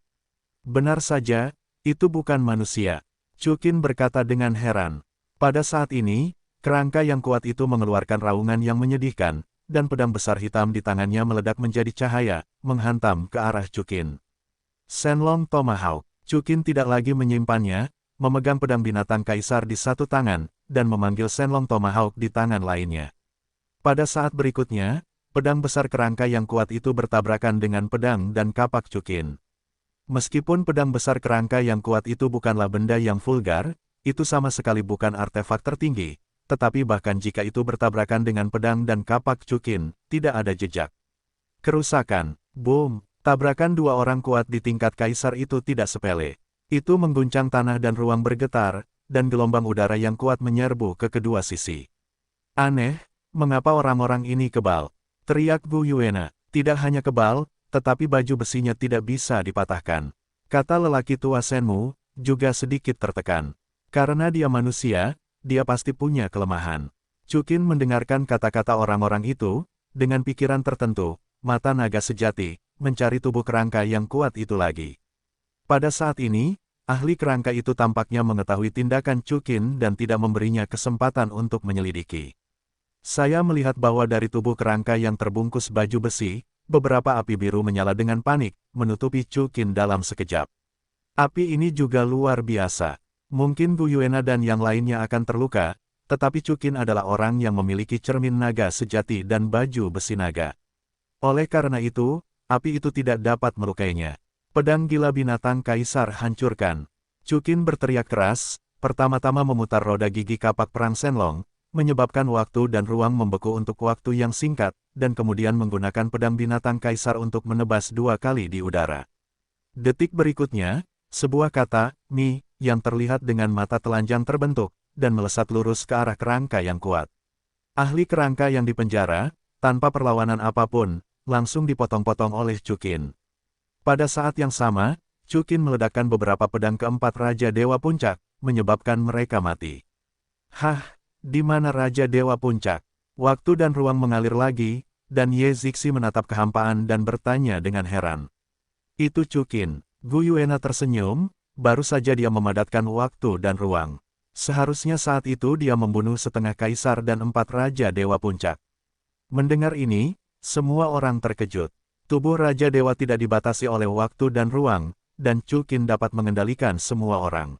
Benar saja, itu bukan manusia. Chukin berkata dengan heran. Pada saat ini, kerangka yang kuat itu mengeluarkan raungan yang menyedihkan, dan pedang besar hitam di tangannya meledak menjadi cahaya, menghantam ke arah Chukin. Shenlong Tomahawk. Chukin tidak lagi menyimpannya, memegang pedang binatang kaisar di satu tangan, dan memanggil Shenlong Tomahawk di tangan lainnya. Pada saat berikutnya, pedang besar kerangka yang kuat itu bertabrakan dengan pedang dan kapak Chukin. Meskipun pedang besar kerangka yang kuat itu bukanlah benda yang vulgar, itu sama sekali bukan artefak tertinggi. Tetapi bahkan jika itu bertabrakan dengan pedang dan kapak Chukin, tidak ada jejak kerusakan. Boom! Tabrakan 2 orang kuat di tingkat kaisar itu tidak sepele. Itu mengguncang tanah dan ruang bergetar, dan gelombang udara yang kuat menyerbu ke kedua sisi. Aneh, mengapa orang-orang ini kebal? Teriak Gu Yuena. Tidak hanya kebal, tetapi baju besinya tidak bisa dipatahkan. Kata lelaki tua Shenmu, juga sedikit tertekan. Karena dia manusia, dia pasti punya kelemahan. Chukin mendengarkan kata-kata orang-orang itu, dengan pikiran tertentu, mata naga sejati, mencari tubuh kerangka yang kuat itu lagi. Pada saat ini, ahli kerangka itu tampaknya mengetahui tindakan Chukin dan tidak memberinya kesempatan untuk menyelidiki. Saya melihat bahwa dari tubuh kerangka yang terbungkus baju besi, beberapa api biru menyala dengan panik, menutupi Chukin dalam sekejap. Api ini juga luar biasa. Mungkin Gu Yuena dan yang lainnya akan terluka, tetapi Chukin adalah orang yang memiliki cermin naga sejati dan baju besi naga. Oleh karena itu, api itu tidak dapat melukainya. Pedang gila binatang kaisar hancurkan. Chukin berteriak keras, pertama-tama memutar roda gigi kapak perang Shenlong, menyebabkan waktu dan ruang membeku untuk waktu yang singkat, dan kemudian menggunakan pedang binatang kaisar untuk menebas 2 kali di udara. Detik berikutnya, sebuah kata, "Mi", yang terlihat dengan mata telanjang terbentuk, dan melesat lurus ke arah kerangka yang kuat. Ahli kerangka yang dipenjara, tanpa perlawanan apapun, langsung dipotong-potong oleh Chukin. Pada saat yang sama, Chukin meledakkan beberapa pedang keempat Raja Dewa Puncak, menyebabkan mereka mati. Hah, di mana Raja Dewa Puncak? Waktu dan ruang mengalir lagi, dan Ye Zixi menatap kehampaan dan bertanya dengan heran. Itu Chukin. Gu Yuena tersenyum, baru saja dia memadatkan waktu dan ruang. Seharusnya saat itu dia membunuh setengah kaisar dan 4 Raja Dewa Puncak. Mendengar ini, semua orang terkejut. Tubuh Raja Dewa tidak dibatasi oleh waktu dan ruang, dan Chukin dapat mengendalikan semua orang.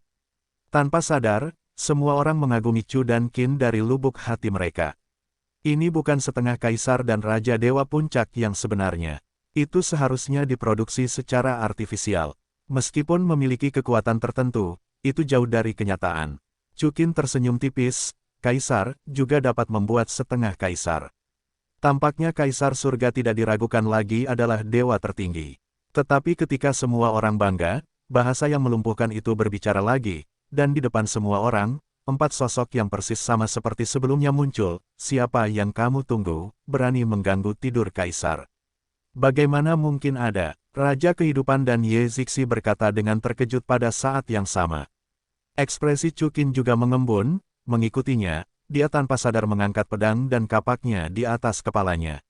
Tanpa sadar, semua orang mengagumi Chu dan Qin dari lubuk hati mereka. Ini bukan setengah kaisar dan Raja Dewa Puncak yang sebenarnya. Itu seharusnya diproduksi secara artifisial. Meskipun memiliki kekuatan tertentu, itu jauh dari kenyataan. Chukin tersenyum tipis, kaisar juga dapat membuat setengah kaisar. Tampaknya Kaisar Surga tidak diragukan lagi adalah dewa tertinggi. Tetapi ketika semua orang bangga, bahasa yang melumpuhkan itu berbicara lagi, dan di depan semua orang, 4 sosok yang persis sama seperti sebelumnya muncul. Siapa yang kamu tunggu, berani mengganggu tidur Kaisar? Bagaimana mungkin ada? Raja Kehidupan dan Ye Zixi berkata dengan terkejut pada saat yang sama. Ekspresi Chukin juga mengembun, mengikutinya, dia tanpa sadar mengangkat pedang dan kapaknya di atas kepalanya.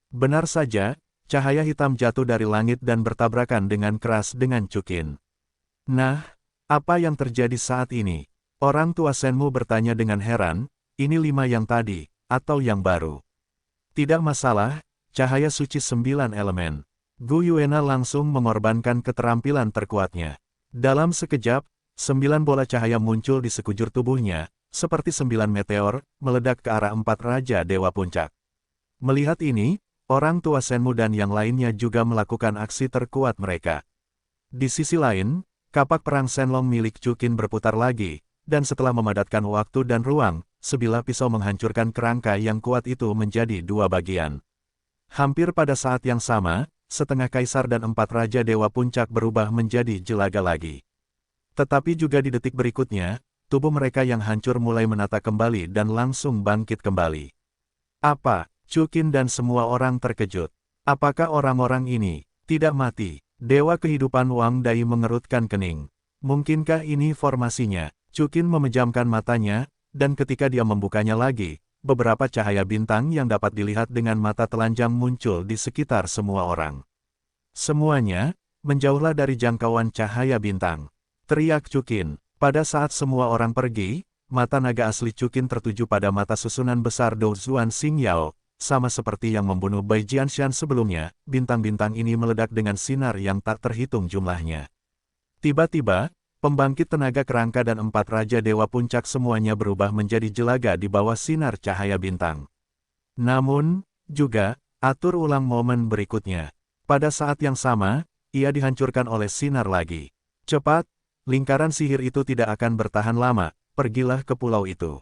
Benar saja, cahaya hitam jatuh dari langit dan bertabrakan dengan keras dengan Chukin. Nah, apa yang terjadi saat ini? Orang tua Senmu bertanya dengan heran, ini 5 yang tadi, atau yang baru? Tidak masalah, cahaya suci 9 elemen. Gu Yuena langsung mengorbankan keterampilan terkuatnya. Dalam sekejap, 9 bola cahaya muncul di sekujur tubuhnya, seperti 9 meteor, meledak ke arah 4 Raja Dewa Puncak. Melihat ini, orang tua Senmu dan yang lainnya juga melakukan aksi terkuat mereka. Di sisi lain, kapak perang Shenlong milik Chukin berputar lagi, dan setelah memadatkan waktu dan ruang, sebilah pisau menghancurkan kerangka yang kuat itu menjadi 2 bagian. Hampir pada saat yang sama, setengah Kaisar dan 4 Raja Dewa Puncak berubah menjadi jelaga lagi. Tetapi juga di detik berikutnya, tubuh mereka yang hancur mulai menata kembali dan langsung bangkit kembali. Apa? Chukin dan semua orang terkejut. Apakah orang-orang ini tidak mati? Dewa Kehidupan Wang Dai mengerutkan kening. Mungkinkah ini formasinya? Chukin memejamkan matanya, dan ketika dia membukanya lagi, beberapa cahaya bintang yang dapat dilihat dengan mata telanjang muncul di sekitar semua orang. Semuanya, menjauhlah dari jangkauan cahaya bintang. Teriak Chukin. Pada saat semua orang pergi, mata naga asli Chukin tertuju pada mata susunan besar Dou Zuan Xingyao, sama seperti yang membunuh Bai Jianshan sebelumnya, bintang-bintang ini meledak dengan sinar yang tak terhitung jumlahnya. Tiba-tiba, pembangkit tenaga kerangka dan 4 Raja Dewa Puncak semuanya berubah menjadi jelaga di bawah sinar cahaya bintang. Namun, juga, atur ulang momen berikutnya. Pada saat yang sama, ia dihancurkan oleh sinar lagi. Cepat! Lingkaran sihir itu tidak akan bertahan lama, pergilah ke pulau itu.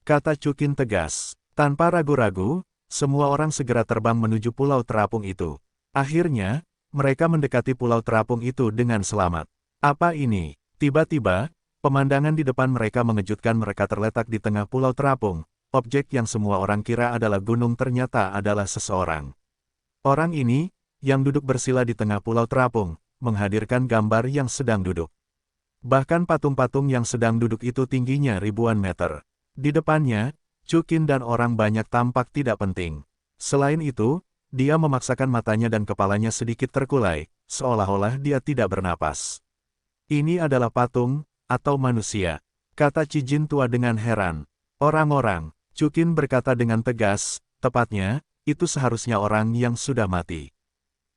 Kata Chukin tegas. Tanpa ragu-ragu, semua orang segera terbang menuju pulau terapung itu. Akhirnya, mereka mendekati pulau terapung itu dengan selamat. Apa ini? Tiba-tiba, pemandangan di depan mereka mengejutkan. Mereka terletak di tengah pulau terapung. Objek yang semua orang kira adalah gunung ternyata adalah seseorang. Orang ini, yang duduk bersila di tengah pulau terapung, menghadirkan gambar yang sedang duduk. Bahkan patung-patung yang sedang duduk itu tingginya ribuan meter. Di depannya, Chukin dan orang banyak tampak tidak penting. Selain itu, dia memaksakan matanya dan kepalanya sedikit terkulai, seolah-olah dia tidak bernapas. Ini adalah patung, atau manusia, kata Cijin tua dengan heran. Orang-orang, Chukin berkata dengan tegas, tepatnya, itu seharusnya orang yang sudah mati.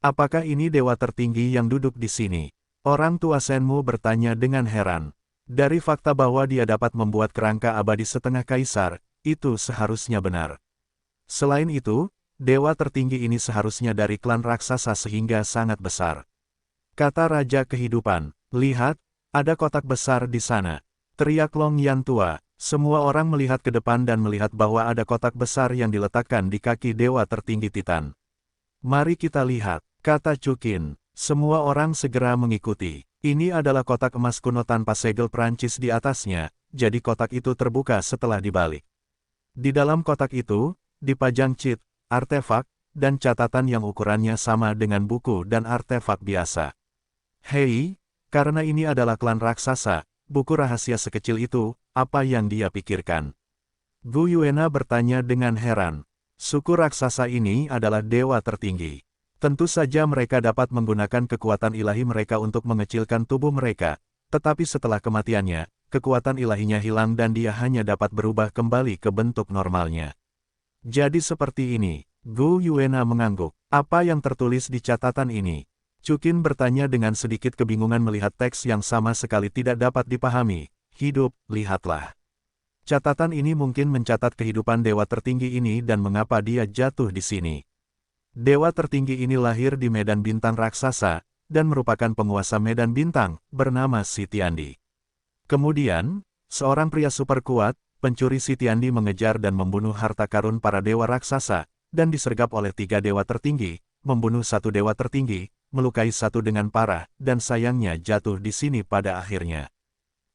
Apakah ini dewa tertinggi yang duduk di sini? Orang tua Senmu bertanya dengan heran. Dari fakta bahwa dia dapat membuat kerangka abadi setengah kaisar, itu seharusnya benar. Selain itu, dewa tertinggi ini seharusnya dari klan raksasa sehingga sangat besar. Kata Raja Kehidupan, lihat, ada kotak besar di sana. Teriak Long Yan tua. Semua orang melihat ke depan dan melihat bahwa ada kotak besar yang diletakkan di kaki dewa tertinggi Titan. Mari kita lihat, kata Chukin. Semua orang segera mengikuti. Ini adalah kotak emas kuno tanpa segel Prancis di atasnya, jadi kotak itu terbuka setelah dibalik. Di dalam kotak itu, dipajang cheat, artefak, dan catatan yang ukurannya sama dengan buku dan artefak biasa. Hei, karena ini adalah klan raksasa, buku rahasia sekecil itu, apa yang dia pikirkan? Gu Yuena bertanya dengan heran. Suku raksasa ini adalah dewa tertinggi. Tentu saja mereka dapat menggunakan kekuatan ilahi mereka untuk mengecilkan tubuh mereka, tetapi setelah kematiannya, kekuatan ilahinya hilang dan dia hanya dapat berubah kembali ke bentuk normalnya. Jadi seperti ini, Gu Yuena mengangguk. Apa yang tertulis di catatan ini? Chukin bertanya dengan sedikit kebingungan melihat teks yang sama sekali tidak dapat dipahami. Hidup, lihatlah. Catatan ini mungkin mencatat kehidupan dewa tertinggi ini dan mengapa dia jatuh di sini. Dewa tertinggi ini lahir di medan bintang raksasa, dan merupakan penguasa medan bintang, bernama Sitiandi. Kemudian, seorang pria super kuat, pencuri Sitiandi mengejar dan membunuh harta karun para dewa raksasa, dan disergap oleh 3 dewa tertinggi, membunuh 1 dewa tertinggi, melukai 1 dengan parah, dan sayangnya jatuh di sini pada akhirnya.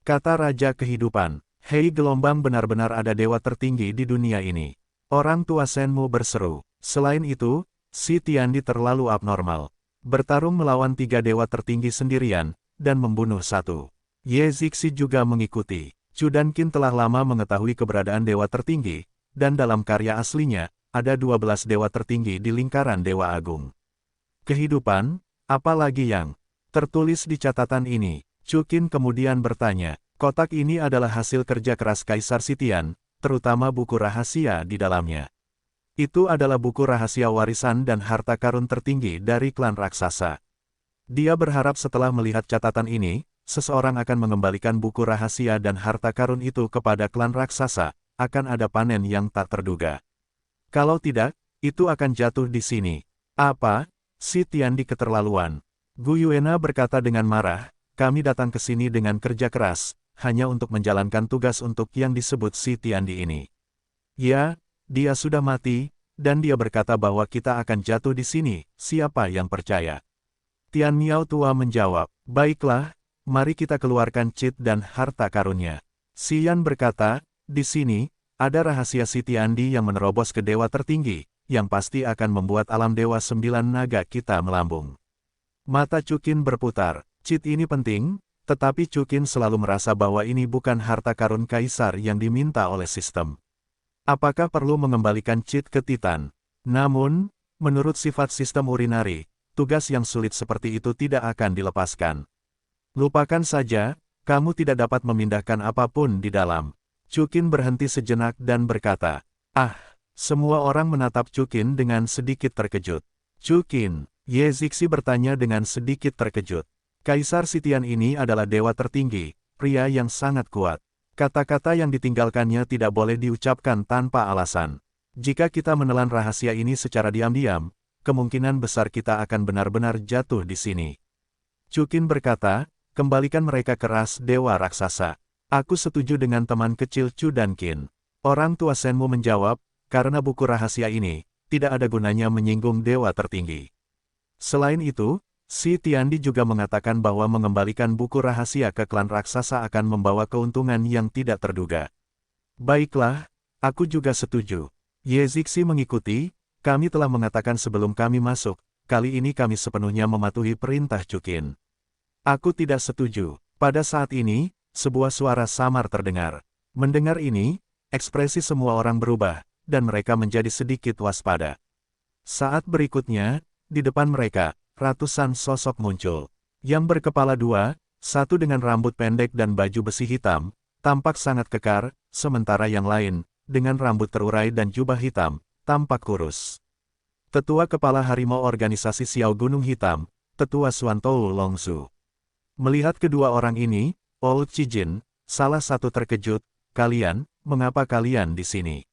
Kata Raja Kehidupan, "Hei gelombang, benar-benar ada dewa tertinggi di dunia ini." Orang tua Shenmu berseru. Selain itu, si Tiandi terlalu abnormal. Bertarung melawan 3 dewa tertinggi sendirian, dan membunuh 1. Ye Zixi juga mengikuti. Chu dan Qin telah lama mengetahui keberadaan dewa tertinggi, dan dalam karya aslinya, ada 12 dewa tertinggi di lingkaran Dewa Agung. Kehidupan, apalagi yang tertulis di catatan ini? Chu Qin kemudian bertanya. Kotak ini adalah hasil kerja keras Kaisar Sitian, terutama buku rahasia di dalamnya. Itu adalah buku rahasia warisan dan harta karun tertinggi dari klan raksasa. Dia berharap setelah melihat catatan ini, seseorang akan mengembalikan buku rahasia dan harta karun itu kepada klan raksasa, akan ada panen yang tak terduga. Kalau tidak, itu akan jatuh di sini. Apa? Si Tiandi keterlaluan. Gu Yuena berkata dengan marah, kami datang ke sini dengan kerja keras, hanya untuk menjalankan tugas untuk yang disebut si Tiandi ini. Ya, dia sudah mati, dan dia berkata bahwa kita akan jatuh di sini, siapa yang percaya? Tian Miao tua menjawab, baiklah, mari kita keluarkan cheat dan harta karunnya. Xian berkata, di sini, ada rahasia si Tiandi yang menerobos ke dewa tertinggi, yang pasti akan membuat alam dewa 9 naga kita melambung. Mata Chu Qin berputar, cheat ini penting, tetapi Chu Qin selalu merasa bahwa ini bukan harta karun kaisar yang diminta oleh sistem. Apakah perlu mengembalikan cheat ke Titan? Namun, menurut sifat sistem urinari, tugas yang sulit seperti itu tidak akan dilepaskan. Lupakan saja, kamu tidak dapat memindahkan apapun di dalam. Chu Qin berhenti sejenak dan berkata, semua orang menatap Chu Qin dengan sedikit terkejut. Chu Qin, Ye Zixi bertanya dengan sedikit terkejut. Kaisar Sitian ini adalah dewa tertinggi, pria yang sangat kuat. Kata-kata yang ditinggalkannya tidak boleh diucapkan tanpa alasan. Jika kita menelan rahasia ini secara diam-diam, kemungkinan besar kita akan benar-benar jatuh di sini. Chu Qin berkata, kembalikan mereka ke ras dewa raksasa. Aku setuju dengan teman kecil Chu dan Qin. Orang tua Shenmu menjawab, karena buku rahasia ini, tidak ada gunanya menyinggung dewa tertinggi. Selain itu, si Tiandi juga mengatakan bahwa mengembalikan buku rahasia ke klan raksasa akan membawa keuntungan yang tidak terduga. Baiklah, aku juga setuju. Ye Zixi mengikuti. Kami telah mengatakan sebelum kami masuk, kali ini kami sepenuhnya mematuhi perintah Chu Qin. Aku tidak setuju. Pada saat ini, sebuah suara samar terdengar. Mendengar ini, ekspresi semua orang berubah, dan mereka menjadi sedikit waspada. Saat berikutnya, di depan mereka, ratusan sosok muncul. Yang berkepala 2, satu dengan rambut pendek dan baju besi hitam, tampak sangat kekar, sementara yang lain, dengan rambut terurai dan jubah hitam, tampak kurus. Tetua Kepala Harimau Organisasi Xiao Gunung Hitam, Tetua Xuantou Longzhu. Melihat kedua orang ini, Old Chijin, salah satu terkejut, kalian, mengapa kalian di sini?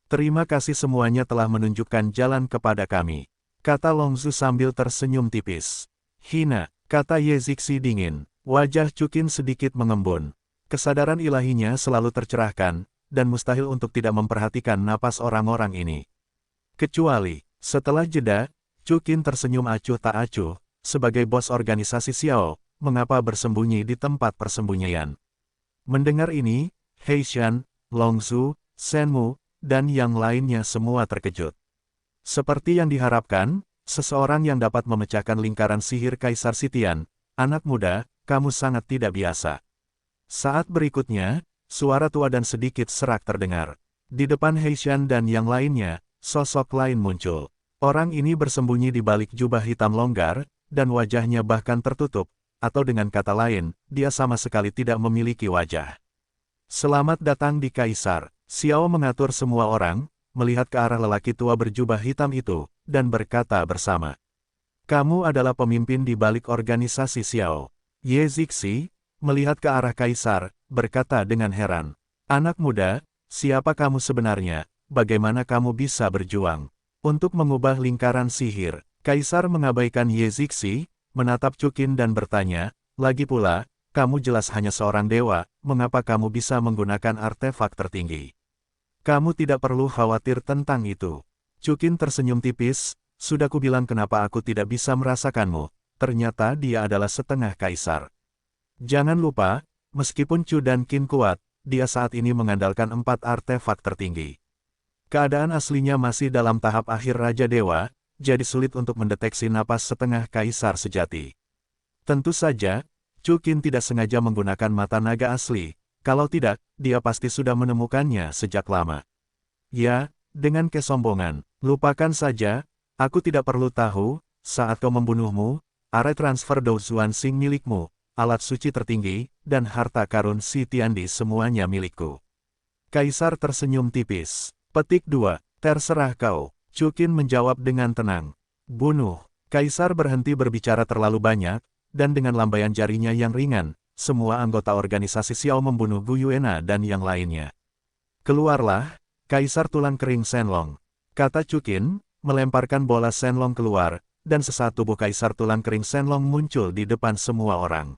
Terima kasih semuanya telah menunjukkan jalan kepada kami, kata Longzhu sambil tersenyum tipis. Hina, kata Ye Zixi dingin, wajah Chu Qin sedikit mengembun. Kesadaran ilahinya selalu tercerahkan, dan mustahil untuk tidak memperhatikan napas orang-orang ini. Kecuali, setelah jeda, Chu Qin tersenyum acuh tak acuh, sebagai bos organisasi Xiao, mengapa bersembunyi di tempat persembunyian. Mendengar ini, Heishan, Longzhu, Shenmu, dan yang lainnya semua terkejut. Seperti yang diharapkan, seseorang yang dapat memecahkan lingkaran sihir Kaisar Sitian, anak muda, kamu sangat tidak biasa. Saat berikutnya, suara tua dan sedikit serak terdengar. Di depan Heishan dan yang lainnya, sosok lain muncul. Orang ini bersembunyi di balik jubah hitam longgar, dan wajahnya bahkan tertutup, atau dengan kata lain, dia sama sekali tidak memiliki wajah. Selamat datang di Kaisar. Xiao mengatur semua orang, melihat ke arah lelaki tua berjubah hitam itu, dan berkata bersama. Kamu adalah pemimpin di balik organisasi Xiao. Ye Zixi, melihat ke arah Kaisar, berkata dengan heran. Anak muda, siapa kamu sebenarnya? Bagaimana kamu bisa berjuang untuk mengubah lingkaran sihir? Kaisar mengabaikan Ye Zixi, menatap Chu Qin dan bertanya, lagi pula, kamu jelas hanya seorang dewa, mengapa kamu bisa menggunakan artefak tertinggi? Kamu tidak perlu khawatir tentang itu. Chukin tersenyum tipis, sudah kubilang kenapa aku tidak bisa merasakanmu, ternyata dia adalah setengah kaisar. Jangan lupa, meskipun Chu dan Qin kuat, dia saat ini mengandalkan 4 artefak tertinggi. Keadaan aslinya masih dalam tahap akhir Raja Dewa, jadi sulit untuk mendeteksi napas setengah kaisar sejati. Tentu saja, Chu Qin tidak sengaja menggunakan mata naga asli, kalau tidak, dia pasti sudah menemukannya sejak lama. Ya, dengan kesombongan, lupakan saja, aku tidak perlu tahu, saat kau membunuhmu, arai transfer Dou Xuanxing milikmu, alat suci tertinggi, dan harta karun Si Tiandi semuanya milikku. Kaisar tersenyum tipis. Petik 2, terserah kau. Chu Qin menjawab dengan tenang. Bunuh. Kaisar berhenti berbicara terlalu banyak, dan dengan lambaian jarinya yang ringan, semua anggota organisasi Xiao membunuh Gu Yuena dan yang lainnya. Keluarlah, Kaisar Tulang Kering Shenlong, kata Chu Qin, melemparkan bola Shenlong keluar, dan sesaat tubuh Kaisar Tulang Kering Shenlong muncul di depan semua orang.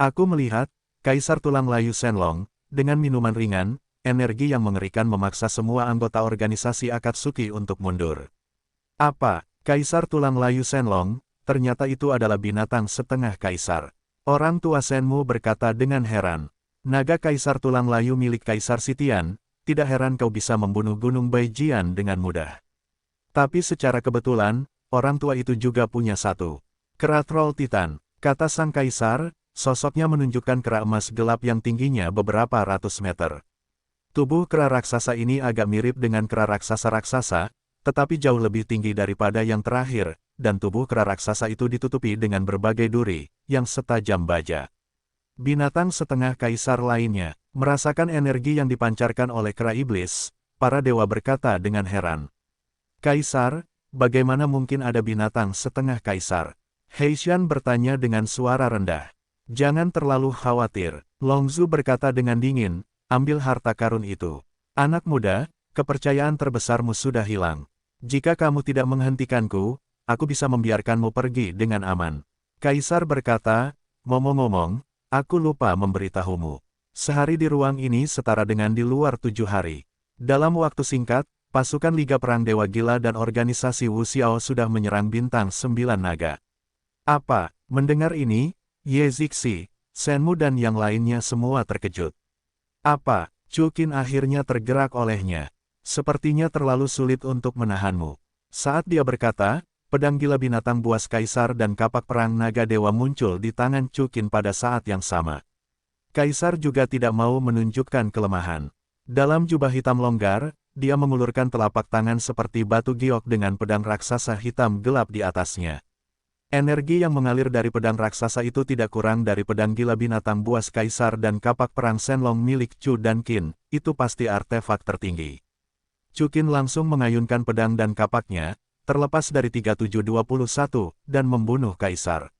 Aku melihat, Kaisar Tulang Layu Shenlong, dengan minuman ringan, energi yang mengerikan memaksa semua anggota organisasi Akatsuki untuk mundur. Apa, Kaisar Tulang Layu Shenlong, ternyata itu adalah binatang setengah kaisar. Orang tua Shenmu berkata dengan heran. Naga Kaisar Tulang Layu milik Kaisar Sitian, tidak heran kau bisa membunuh Gunung Baijian dengan mudah. Tapi secara kebetulan, orang tua itu juga punya satu kera troll Titan, kata sang kaisar, sosoknya menunjukkan kera emas gelap yang tingginya beberapa ratus meter. Tubuh kera raksasa ini agak mirip dengan kera raksasa-raksasa, tetapi jauh lebih tinggi daripada yang terakhir, dan tubuh kera raksasa itu ditutupi dengan berbagai duri, yang setajam baja. Binatang setengah kaisar lainnya, merasakan energi yang dipancarkan oleh kera iblis, para dewa berkata dengan heran. Kaisar, bagaimana mungkin ada binatang setengah kaisar? Heishan bertanya dengan suara rendah. Jangan terlalu khawatir, Longzhu berkata dengan dingin, ambil harta karun itu. Anak muda, kepercayaan terbesarmu sudah hilang. Jika kamu tidak menghentikanku, aku bisa membiarkanmu pergi dengan aman. Kaisar berkata, ngomong-ngomong, aku lupa memberitahumu. Sehari di ruang ini setara dengan di luar 7 hari. Dalam waktu singkat, pasukan Liga Perang Dewa Gila dan organisasi Wu Xiao sudah menyerang bintang 9 naga. Apa? Mendengar ini, Ye Zixi, Shenmu dan yang lainnya semua terkejut. Apa? Chu Qin akhirnya tergerak olehnya. Sepertinya terlalu sulit untuk menahanmu. Saat dia berkata, pedang gila binatang buas kaisar dan kapak perang naga dewa muncul di tangan Chu Qin pada saat yang sama. Kaisar juga tidak mau menunjukkan kelemahan. Dalam jubah hitam longgar, dia mengulurkan telapak tangan seperti batu giok dengan pedang raksasa hitam gelap di atasnya. Energi yang mengalir dari pedang raksasa itu tidak kurang dari pedang gila binatang buas kaisar dan kapak perang Shenlong milik Chu dan Qin, itu pasti artefak tertinggi. Chu Qin langsung mengayunkan pedang dan kapaknya, terlepas dari 3721, dan membunuh kaisar.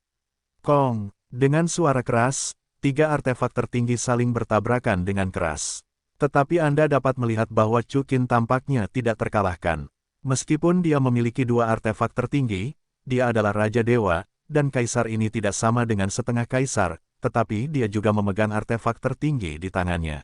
Kong, dengan suara keras, 3 artefak tertinggi saling bertabrakan dengan keras. Tetapi Anda dapat melihat bahwa Chu Qin tampaknya tidak terkalahkan. Meskipun dia memiliki 2 artefak tertinggi, dia adalah Raja Dewa, dan kaisar ini tidak sama dengan setengah kaisar, tetapi dia juga memegang artefak tertinggi di tangannya.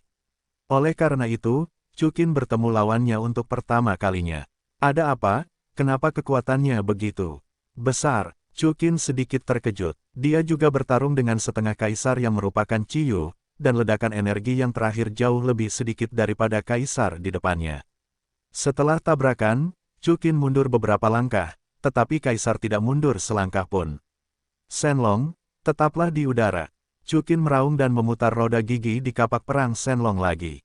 Oleh karena itu, Chu Qin bertemu lawannya untuk pertama kalinya. Ada apa? Kenapa kekuatannya begitu besar? Chu Qin sedikit terkejut. Dia juga bertarung dengan setengah kaisar yang merupakan Ciyu, dan ledakan energi yang terakhir jauh lebih sedikit daripada kaisar di depannya. Setelah tabrakan, Chu Qin mundur beberapa langkah, tetapi kaisar tidak mundur selangkah pun. Shenlong, tetaplah di udara. Chu Qin meraung dan memutar roda gigi di kapak perang Shenlong lagi.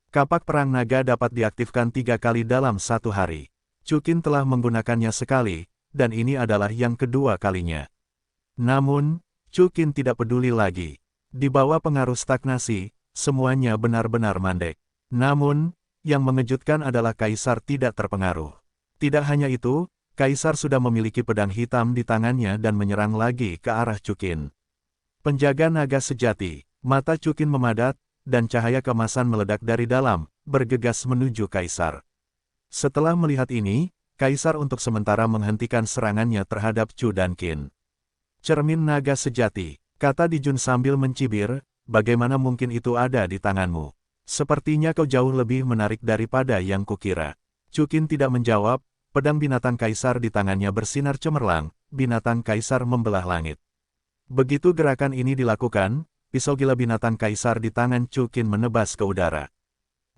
Kapak perang naga dapat diaktifkan 3 kali dalam 1 hari. Chu Qin telah menggunakannya sekali, dan ini adalah yang kedua kalinya. Namun, Chu Qin tidak peduli lagi. Di bawah pengaruh stagnasi, semuanya benar-benar mandek. Namun, yang mengejutkan adalah kaisar tidak terpengaruh. Tidak hanya itu, kaisar sudah memiliki pedang hitam di tangannya dan menyerang lagi ke arah Chu Qin. Penjaga naga sejati, mata Chu Qin memadat, dan cahaya kemasan meledak dari dalam, bergegas menuju kaisar. Setelah melihat ini, kaisar untuk sementara menghentikan serangannya terhadap Chu dan Qin. Cermin naga sejati, kata Dijun sambil mencibir, bagaimana mungkin itu ada di tanganmu? Sepertinya kau jauh lebih menarik daripada yang kukira. Chu Qin tidak menjawab, pedang binatang kaisar di tangannya bersinar cemerlang, binatang kaisar membelah langit. Begitu gerakan ini dilakukan, pisau gila binatang kaisar di tangan Chukin menebas ke udara.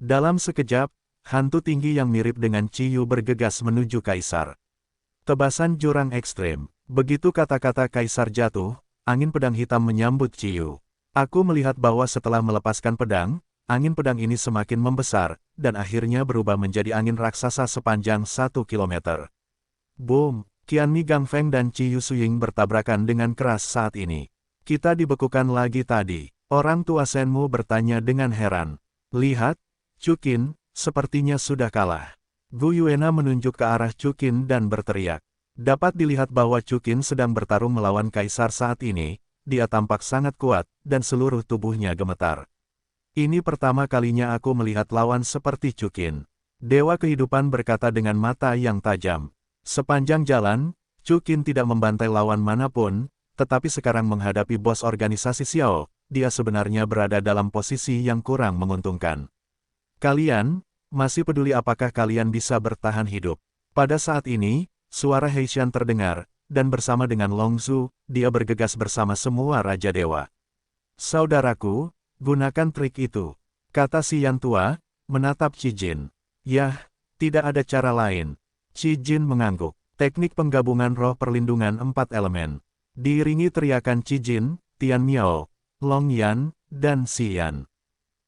Dalam sekejap, hantu tinggi yang mirip dengan Ciyu bergegas menuju kaisar. Tebasan jurang ekstrem. Begitu kata-kata kaisar jatuh, angin pedang hitam menyambut Ciyu. Aku melihat bahwa setelah melepaskan pedang, angin pedang ini semakin membesar, dan akhirnya berubah menjadi angin raksasa sepanjang 1 kilometer. Boom! Qianmi Gangfeng dan Ciyu Suying bertabrakan dengan keras saat ini. Kita dibekukan lagi tadi. Orang tua Senmu bertanya dengan heran. Lihat, Chukin, sepertinya sudah kalah. Gu Yuena menunjuk ke arah Chukin dan berteriak. Dapat dilihat bahwa Chukin sedang bertarung melawan kaisar saat ini, dia tampak sangat kuat, dan seluruh tubuhnya gemetar. Ini pertama kalinya aku melihat lawan seperti Chukin. Dewa kehidupan berkata dengan mata yang tajam. Sepanjang jalan, Chukin tidak membantai lawan manapun, tetapi sekarang menghadapi bos organisasi Xiao, dia sebenarnya berada dalam posisi yang kurang menguntungkan. Kalian, masih peduli apakah kalian bisa bertahan hidup? Pada saat ini, suara Heishan terdengar, dan bersama dengan Long Zhu, dia bergegas bersama semua Raja Dewa. Saudaraku, gunakan trik itu, kata si yang tua, menatap Qi Jin. Yah, tidak ada cara lain. Qi Jin mengangguk. Teknik penggabungan roh perlindungan 4 elemen. Diiringi teriakan Qi Jin, Tian Miao, Long Yan, dan Xian.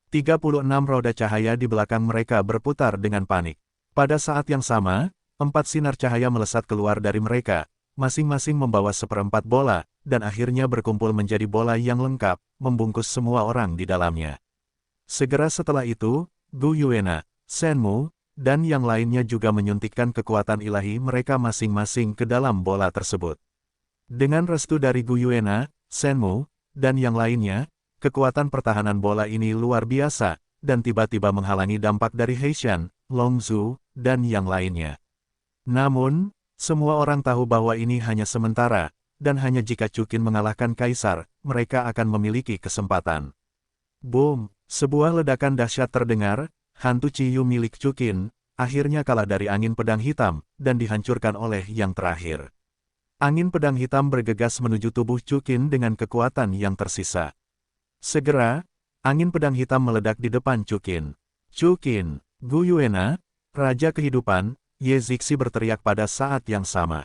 36 roda cahaya di belakang mereka berputar dengan panik. Pada saat yang sama, 4 sinar cahaya melesat keluar dari mereka, masing-masing membawa seperempat bola, dan akhirnya berkumpul menjadi bola yang lengkap, membungkus semua orang di dalamnya. Segera setelah itu, Gu Yuena, Senmu, dan yang lainnya juga menyuntikkan kekuatan ilahi mereka masing-masing ke dalam bola tersebut. Dengan restu dari Gu Yuena, Senmu, dan yang lainnya, kekuatan pertahanan bola ini luar biasa, dan tiba-tiba menghalangi dampak dari Heishan, Long Zhu, dan yang lainnya. Namun, semua orang tahu bahwa ini hanya sementara, dan hanya jika Chukin mengalahkan kaisar, mereka akan memiliki kesempatan. Boom! Sebuah ledakan dahsyat terdengar, hantu Ciyu milik Chukin, akhirnya kalah dari angin pedang hitam, dan dihancurkan oleh yang terakhir. Angin pedang hitam bergegas menuju tubuh Chukin dengan kekuatan yang tersisa. Segera, angin pedang hitam meledak di depan Chukin. Chukin, Gu Yuena, Raja Kehidupan, Ye Zixi berteriak pada saat yang sama.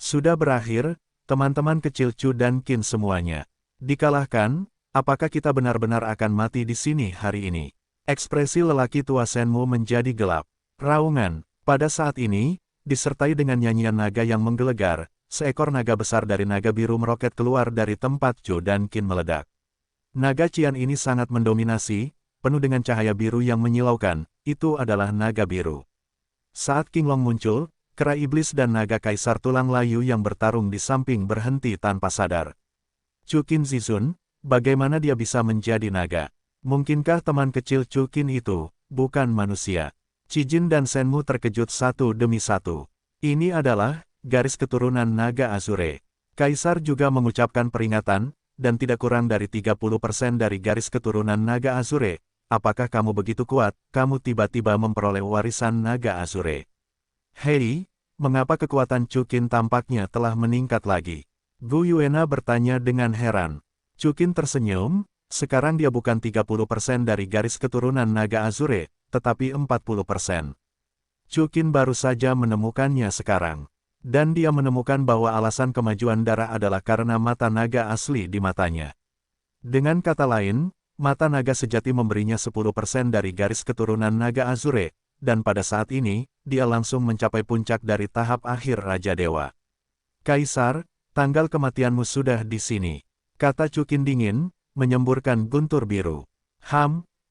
Sudah berakhir, teman-teman kecil Chu dan Qin semuanya. Dikalahkan, apakah kita benar-benar akan mati di sini hari ini? Ekspresi lelaki tua Senmu menjadi gelap. Raungan, pada saat ini, disertai dengan nyanyian naga yang menggelegar, seekor naga besar dari naga biru meroket keluar dari tempat Chu dan Qin meledak. Naga Qian ini sangat mendominasi, penuh dengan cahaya biru yang menyilaukan, itu adalah naga biru. Saat King Long muncul, kera iblis dan naga kaisar tulang layu yang bertarung di samping berhenti tanpa sadar. Chu Qin Zizun, bagaimana dia bisa menjadi naga? Mungkinkah teman kecil Chu Qin itu, bukan manusia? Qi Jin dan Senmu terkejut satu demi satu. Ini adalah garis keturunan naga Azure. Kaisar juga mengucapkan peringatan, dan tidak kurang dari 30% dari garis keturunan naga Azure. Apakah kamu begitu kuat, kamu tiba-tiba memperoleh warisan naga Azure? Hei, mengapa kekuatan Chukin tampaknya telah meningkat lagi? Gu Yuena bertanya dengan heran. Chukin tersenyum, sekarang dia bukan 30% dari garis keturunan naga Azure, tetapi 40%. Chukin baru saja menemukannya sekarang. Dan dia menemukan bahwa alasan kemajuan darah adalah karena mata naga asli di matanya. Dengan kata lain, mata naga sejati memberinya 10% dari garis keturunan naga Azure, dan pada saat ini, dia langsung mencapai puncak dari tahap akhir Raja Dewa. Kaisar, tanggal kematianmu sudah di sini, kata Chukin dingin, menyemburkan guntur biru.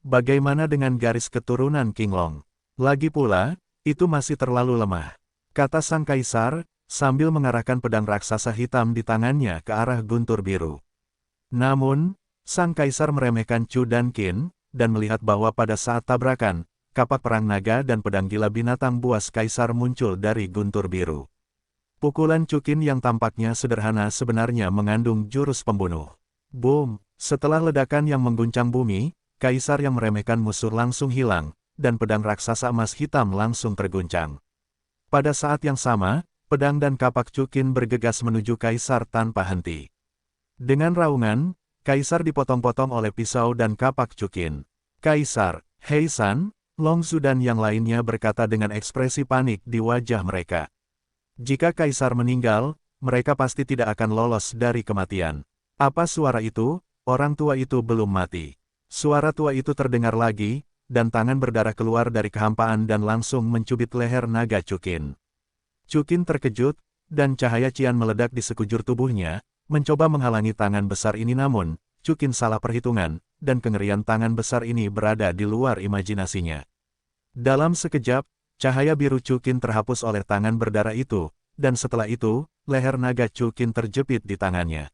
Bagaimana dengan garis keturunan King Long? Lagi pula, itu masih terlalu lemah, kata sang kaisar, sambil mengarahkan pedang raksasa hitam di tangannya ke arah guntur biru. Namun, sang kaisar meremehkan Chu dan Qin, dan melihat bahwa pada saat tabrakan, kapak perang naga dan pedang gila binatang buas kaisar muncul dari guntur biru. Pukulan Chukin yang tampaknya sederhana sebenarnya mengandung jurus pembunuh. Boom! Setelah ledakan yang mengguncang bumi, kaisar yang meremehkan musuh langsung hilang, dan pedang raksasa emas hitam langsung terguncang. Pada saat yang sama, pedang dan kapak Chukin bergegas menuju Kaisar tanpa henti. Dengan raungan, Kaisar dipotong-potong oleh pisau dan kapak Chukin. Kaisar, Heisan, Longzu dan yang lainnya berkata dengan ekspresi panik di wajah mereka. Jika Kaisar meninggal, mereka pasti tidak akan lolos dari kematian. Apa suara itu? Orang tua itu belum mati. Suara tua itu terdengar lagi, dan tangan berdarah keluar dari kehampaan dan langsung mencubit leher naga Chukin. Chukin terkejut, dan cahaya cian meledak di sekujur tubuhnya, mencoba menghalangi tangan besar ini namun, Chukin salah perhitungan, dan kengerian tangan besar ini berada di luar imajinasinya. Dalam sekejap, cahaya biru Chukin terhapus oleh tangan berdarah itu, dan setelah itu, leher naga Chukin terjepit di tangannya.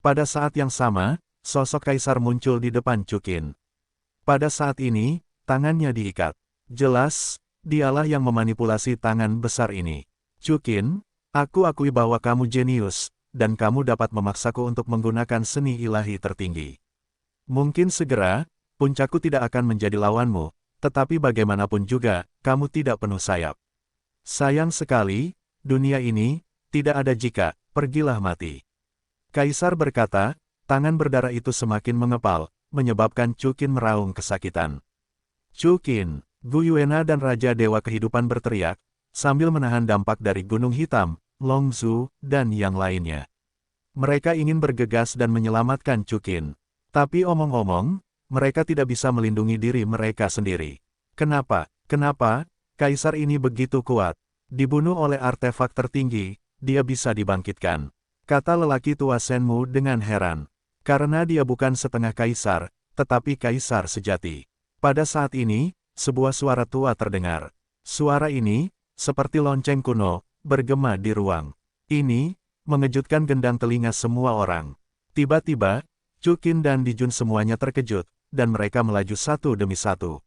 Pada saat yang sama, sosok Kaisar muncul di depan Chukin. Pada saat ini, tangannya diikat. Jelas, dialah yang memanipulasi tangan besar ini. Chukin, aku akui bahwa kamu jenius, dan kamu dapat memaksaku untuk menggunakan seni ilahi tertinggi. Mungkin segera, puncakku tidak akan menjadi lawanmu, tetapi bagaimanapun juga, kamu tidak penuh sayap. Sayang sekali, dunia ini, tidak ada jika, pergilah mati. Kaisar berkata, tangan berdarah itu semakin mengepal, menyebabkan Chukin meraung kesakitan. Chukin, Gu Yuena dan Raja Dewa Kehidupan berteriak, sambil menahan dampak dari Gunung Hitam, Longzu, dan yang lainnya. Mereka ingin bergegas dan menyelamatkan Chukin. Tapi omong-omong, mereka tidak bisa melindungi diri mereka sendiri. Kenapa? Kenapa? Kaisar ini begitu kuat. Dibunuh oleh artefak tertinggi, dia bisa dibangkitkan. Kata lelaki tua Senmu dengan heran. Karena dia bukan setengah kaisar, tetapi kaisar sejati. Pada saat ini, sebuah suara tua terdengar. Suara ini, seperti lonceng kuno, bergema di ruang. Ini, mengejutkan gendang telinga semua orang. Tiba-tiba, Chukin dan Dijun semuanya terkejut, dan mereka melaju satu demi satu.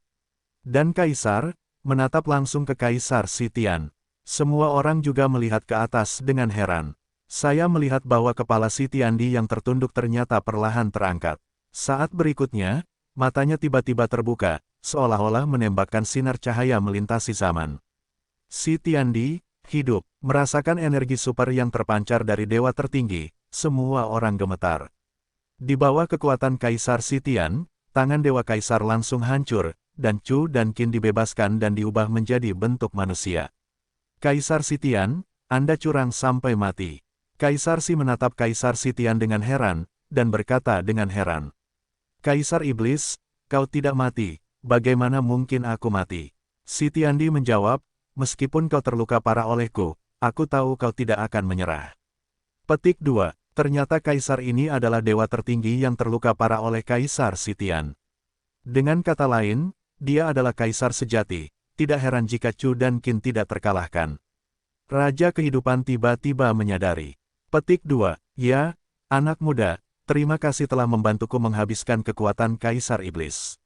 Dan Kaisar, menatap langsung ke Kaisar Sitian. Semua orang juga melihat ke atas dengan heran. Saya melihat bahwa kepala Sitiandi yang tertunduk ternyata perlahan terangkat. Saat berikutnya, matanya tiba-tiba terbuka, seolah-olah menembakkan sinar cahaya melintasi zaman. Sitiandi, hidup, merasakan energi super yang terpancar dari dewa tertinggi, semua orang gemetar. Di bawah kekuatan Kaisar Sitian, tangan Dewa Kaisar langsung hancur, dan Chu dan Qin dibebaskan dan diubah menjadi bentuk manusia. Kaisar Sitian, Anda curang sampai mati. Kaisar Si menatap Kaisar Sitian dengan heran, dan berkata dengan heran. Kaisar Iblis, kau tidak mati, bagaimana mungkin aku mati? Sitiandi menjawab, meskipun kau terluka parah olehku, aku tahu kau tidak akan menyerah. Petik 2. Ternyata Kaisar ini adalah dewa tertinggi yang terluka parah oleh Kaisar Sitian. Dengan kata lain, dia adalah Kaisar sejati, tidak heran jika Chu dan Qin tidak terkalahkan. Raja Kehidupan tiba-tiba menyadari. Petik 2. Ya, anak muda, terima kasih telah membantuku menghabiskan kekuatan Kaisar Iblis.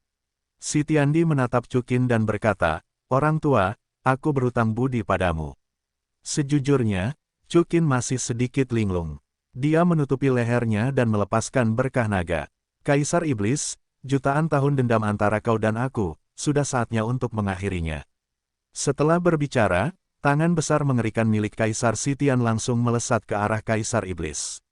Sitiandi menatap Chukin dan berkata, orang tua, aku berhutang budi padamu. Sejujurnya, Chukin masih sedikit linglung. Dia menutupi lehernya dan melepaskan berkah naga. Kaisar Iblis, jutaan tahun dendam antara kau dan aku, sudah saatnya untuk mengakhirinya. Setelah berbicara, tangan besar mengerikan milik Kaisar Sitian langsung melesat ke arah Kaisar Iblis.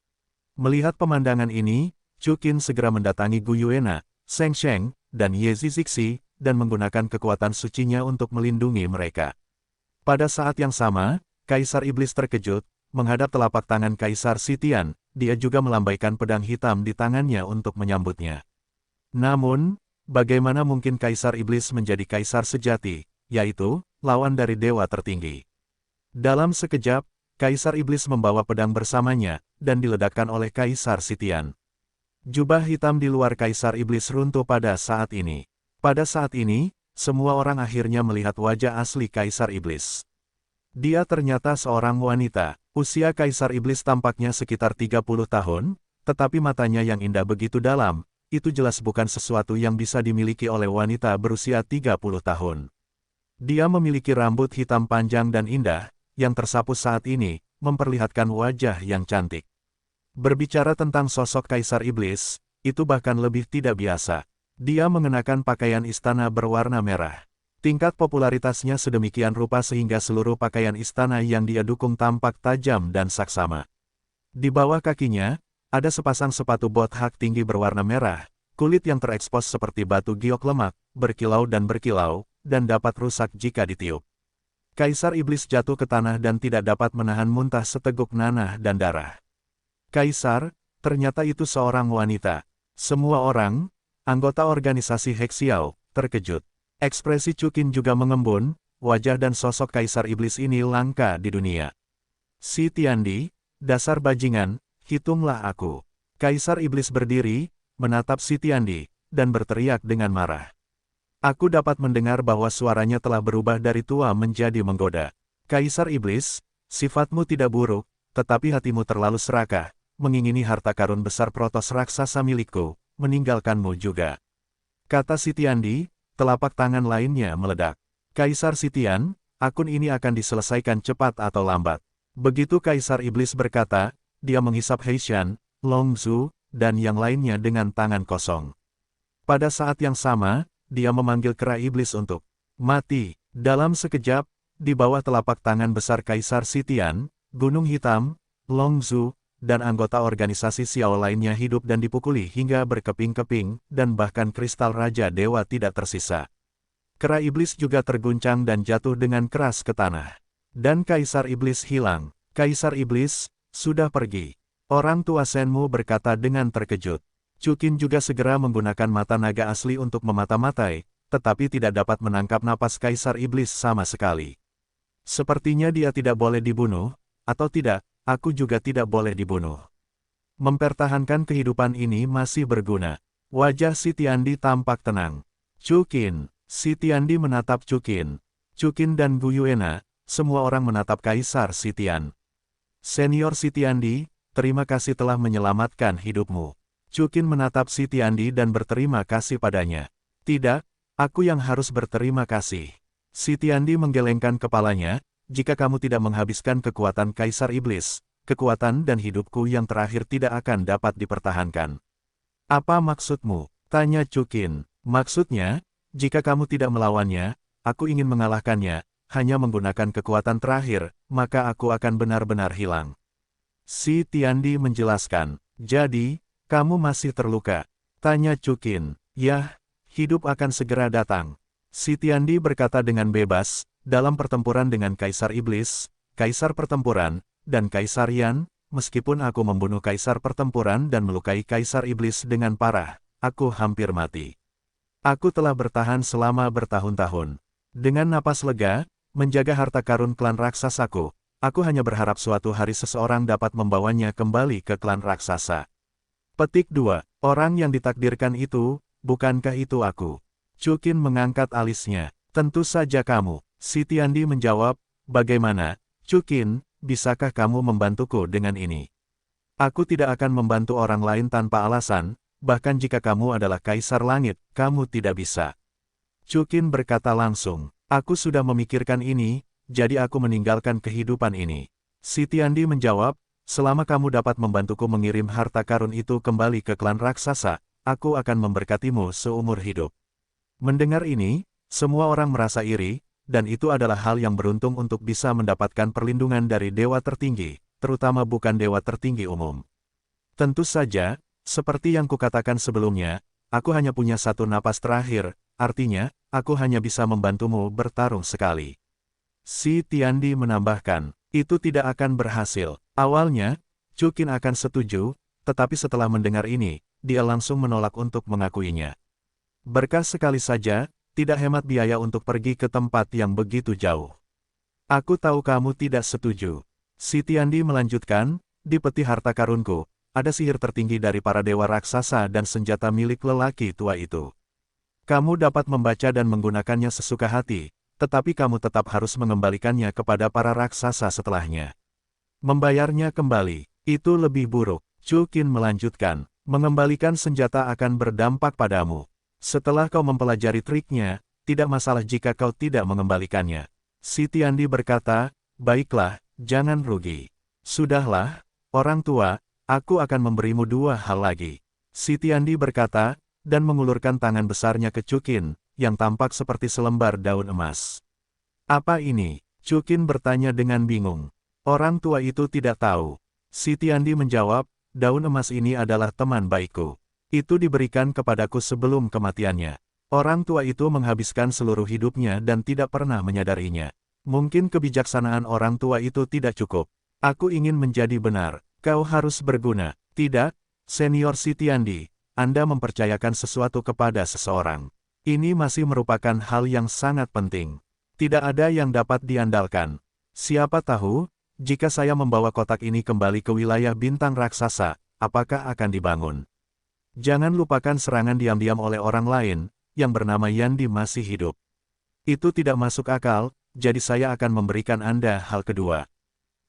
Melihat pemandangan ini, Chukin segera mendatangi Gu Yuena, Seng Sheng, dan Ye Zixi, dan menggunakan kekuatan sucinya untuk melindungi mereka. Pada saat yang sama, Kaisar Iblis terkejut, menghadap telapak tangan Kaisar Sitian, dia juga melambaikan pedang hitam di tangannya untuk menyambutnya. Namun, bagaimana mungkin Kaisar Iblis menjadi Kaisar sejati, yaitu, lawan dari dewa tertinggi. Dalam sekejap, Kaisar Iblis membawa pedang bersamanya, dan diledakkan oleh Kaisar Sitian. Jubah hitam di luar Kaisar Iblis runtuh pada saat ini. Pada saat ini, semua orang akhirnya melihat wajah asli Kaisar Iblis. Dia ternyata seorang wanita. Usia Kaisar Iblis tampaknya sekitar 30 tahun, tetapi matanya yang indah begitu dalam, itu jelas bukan sesuatu yang bisa dimiliki oleh wanita berusia 30 tahun. Dia memiliki rambut hitam panjang dan indah, yang tersapu saat ini, memperlihatkan wajah yang cantik. Berbicara tentang sosok Kaisar Iblis, itu bahkan lebih tidak biasa. Dia mengenakan pakaian istana berwarna merah. Tingkat popularitasnya sedemikian rupa sehingga seluruh pakaian istana yang dia dukung tampak tajam dan saksama. Di bawah kakinya, ada sepasang sepatu bot hak tinggi berwarna merah, kulit yang terekspos seperti batu giok lemak, berkilau, dan dapat rusak jika ditiup. Kaisar Iblis jatuh ke tanah dan tidak dapat menahan muntah seteguk nanah dan darah. Kaisar, ternyata itu seorang wanita. Semua orang, anggota organisasi Hexiao, terkejut. Ekspresi Chukin juga mengembun, wajah dan sosok Kaisar Iblis ini langka di dunia. Si Tiandi, dasar bajingan, hitunglah aku. Kaisar Iblis berdiri, menatap si Tiandi, dan berteriak dengan marah. Aku dapat mendengar bahwa suaranya telah berubah dari tua menjadi menggoda. Kaisar Iblis, sifatmu tidak buruk, tetapi hatimu terlalu serakah, mengingini harta karun besar Protos raksasa milikku, meninggalkanmu juga. Kata si Tiandi, telapak tangan lainnya meledak. Kaisar Sitian, akun ini akan diselesaikan cepat atau lambat. Begitu Kaisar Iblis berkata, dia menghisap Heishan, Longzhu, dan yang lainnya dengan tangan kosong. Pada saat yang sama, dia memanggil kera iblis untuk mati. Dalam sekejap, di bawah telapak tangan besar Kaisar Sitian, Gunung Hitam, Longzhu, dan anggota organisasi Xiao lainnya hidup dan dipukuli hingga berkeping-keping, dan bahkan kristal Raja Dewa tidak tersisa. Kera iblis juga terguncang dan jatuh dengan keras ke tanah. Dan Kaisar Iblis hilang. Kaisar Iblis, sudah pergi. Orang tua Senmu berkata dengan terkejut. Chukin juga segera menggunakan mata naga asli untuk memata-matai, tetapi tidak dapat menangkap napas Kaisar Iblis sama sekali. Sepertinya dia tidak boleh dibunuh, atau tidak, aku juga tidak boleh dibunuh. Mempertahankan kehidupan ini masih berguna. Wajah si Tiandi tampak tenang. Chukin, si Tiandi menatap Chukin. Chukin dan Gu Yuena, semua orang menatap Kaisar Sitian. Senior si Tiandi, terima kasih telah menyelamatkan hidupmu. Chukin menatap si Tiandi dan berterima kasih padanya. Tidak, aku yang harus berterima kasih. Si Tiandi menggelengkan kepalanya, jika kamu tidak menghabiskan kekuatan Kaisar Iblis, kekuatan dan hidupku yang terakhir tidak akan dapat dipertahankan. Apa maksudmu? Tanya Chukin. Maksudnya, jika kamu tidak melawannya, aku ingin mengalahkannya, hanya menggunakan kekuatan terakhir, maka aku akan benar-benar hilang. Si Tiandi menjelaskan. Jadi, kamu masih terluka? Tanya Chukin. Yah, hidup akan segera datang. Si Tiandi berkata dengan bebas, dalam pertempuran dengan Kaisar Iblis, Kaisar Pertempuran, dan Kaisar Yan, meskipun aku membunuh Kaisar Pertempuran dan melukai Kaisar Iblis dengan parah, aku hampir mati. Aku telah bertahan selama bertahun-tahun. Dengan napas lega, menjaga harta karun klan raksasaku, aku hanya berharap suatu hari seseorang dapat membawanya kembali ke klan raksasa. Petik 2. Orang yang ditakdirkan itu, bukankah itu aku? Chukin mengangkat alisnya. Tentu saja kamu. Si Tiandi menjawab, bagaimana, Chukin, bisakah kamu membantuku dengan ini? Aku tidak akan membantu orang lain tanpa alasan, bahkan jika kamu adalah Kaisar Langit, kamu tidak bisa. Chukin berkata langsung, aku sudah memikirkan ini, jadi aku meninggalkan kehidupan ini. Si Tiandi menjawab, selama kamu dapat membantuku mengirim harta karun itu kembali ke klan raksasa, aku akan memberkatimu seumur hidup. Mendengar ini, semua orang merasa iri, dan itu adalah hal yang beruntung untuk bisa mendapatkan perlindungan dari dewa tertinggi, terutama bukan dewa tertinggi umum. Tentu saja, seperti yang kukatakan sebelumnya, aku hanya punya satu napas terakhir, artinya, aku hanya bisa membantumu bertarung sekali. Si Tiandi menambahkan, itu tidak akan berhasil. Awalnya, Chukin akan setuju, tetapi setelah mendengar ini, dia langsung menolak untuk mengakuinya. Berkas sekali saja, tidak hemat biaya untuk pergi ke tempat yang begitu jauh. Aku tahu kamu tidak setuju. Si Tiandi melanjutkan, di peti harta karunku, ada sihir tertinggi dari para dewa raksasa dan senjata milik lelaki tua itu. Kamu dapat membaca dan menggunakannya sesuka hati, tetapi kamu tetap harus mengembalikannya kepada para raksasa setelahnya. Membayarnya kembali, itu lebih buruk. Chukin melanjutkan, mengembalikan senjata akan berdampak padamu. Setelah kau mempelajari triknya, tidak masalah jika kau tidak mengembalikannya. Si Tiandi berkata, baiklah, jangan rugi. Sudahlah, orang tua, aku akan memberimu dua hal lagi. Si Tiandi berkata, dan mengulurkan tangan besarnya ke Chukin, yang tampak seperti selembar daun emas. Apa ini? Chukin bertanya dengan bingung. Orang tua itu tidak tahu. Si Tiandi menjawab, daun emas ini adalah teman baikku. Itu diberikan kepadaku sebelum kematiannya. Orang tua itu menghabiskan seluruh hidupnya dan tidak pernah menyadarinya. Mungkin kebijaksanaan orang tua itu tidak cukup. Aku ingin menjadi benar. Kau harus berguna. Tidak, Senior Si Tiandi. Anda mempercayakan sesuatu kepada seseorang. Ini masih merupakan hal yang sangat penting. Tidak ada yang dapat diandalkan. Siapa tahu, jika saya membawa kotak ini kembali ke wilayah bintang raksasa, apakah akan dibangun? Jangan lupakan serangan diam-diam oleh orang lain, yang bernama Yandi masih hidup. Itu tidak masuk akal, jadi saya akan memberikan Anda hal kedua.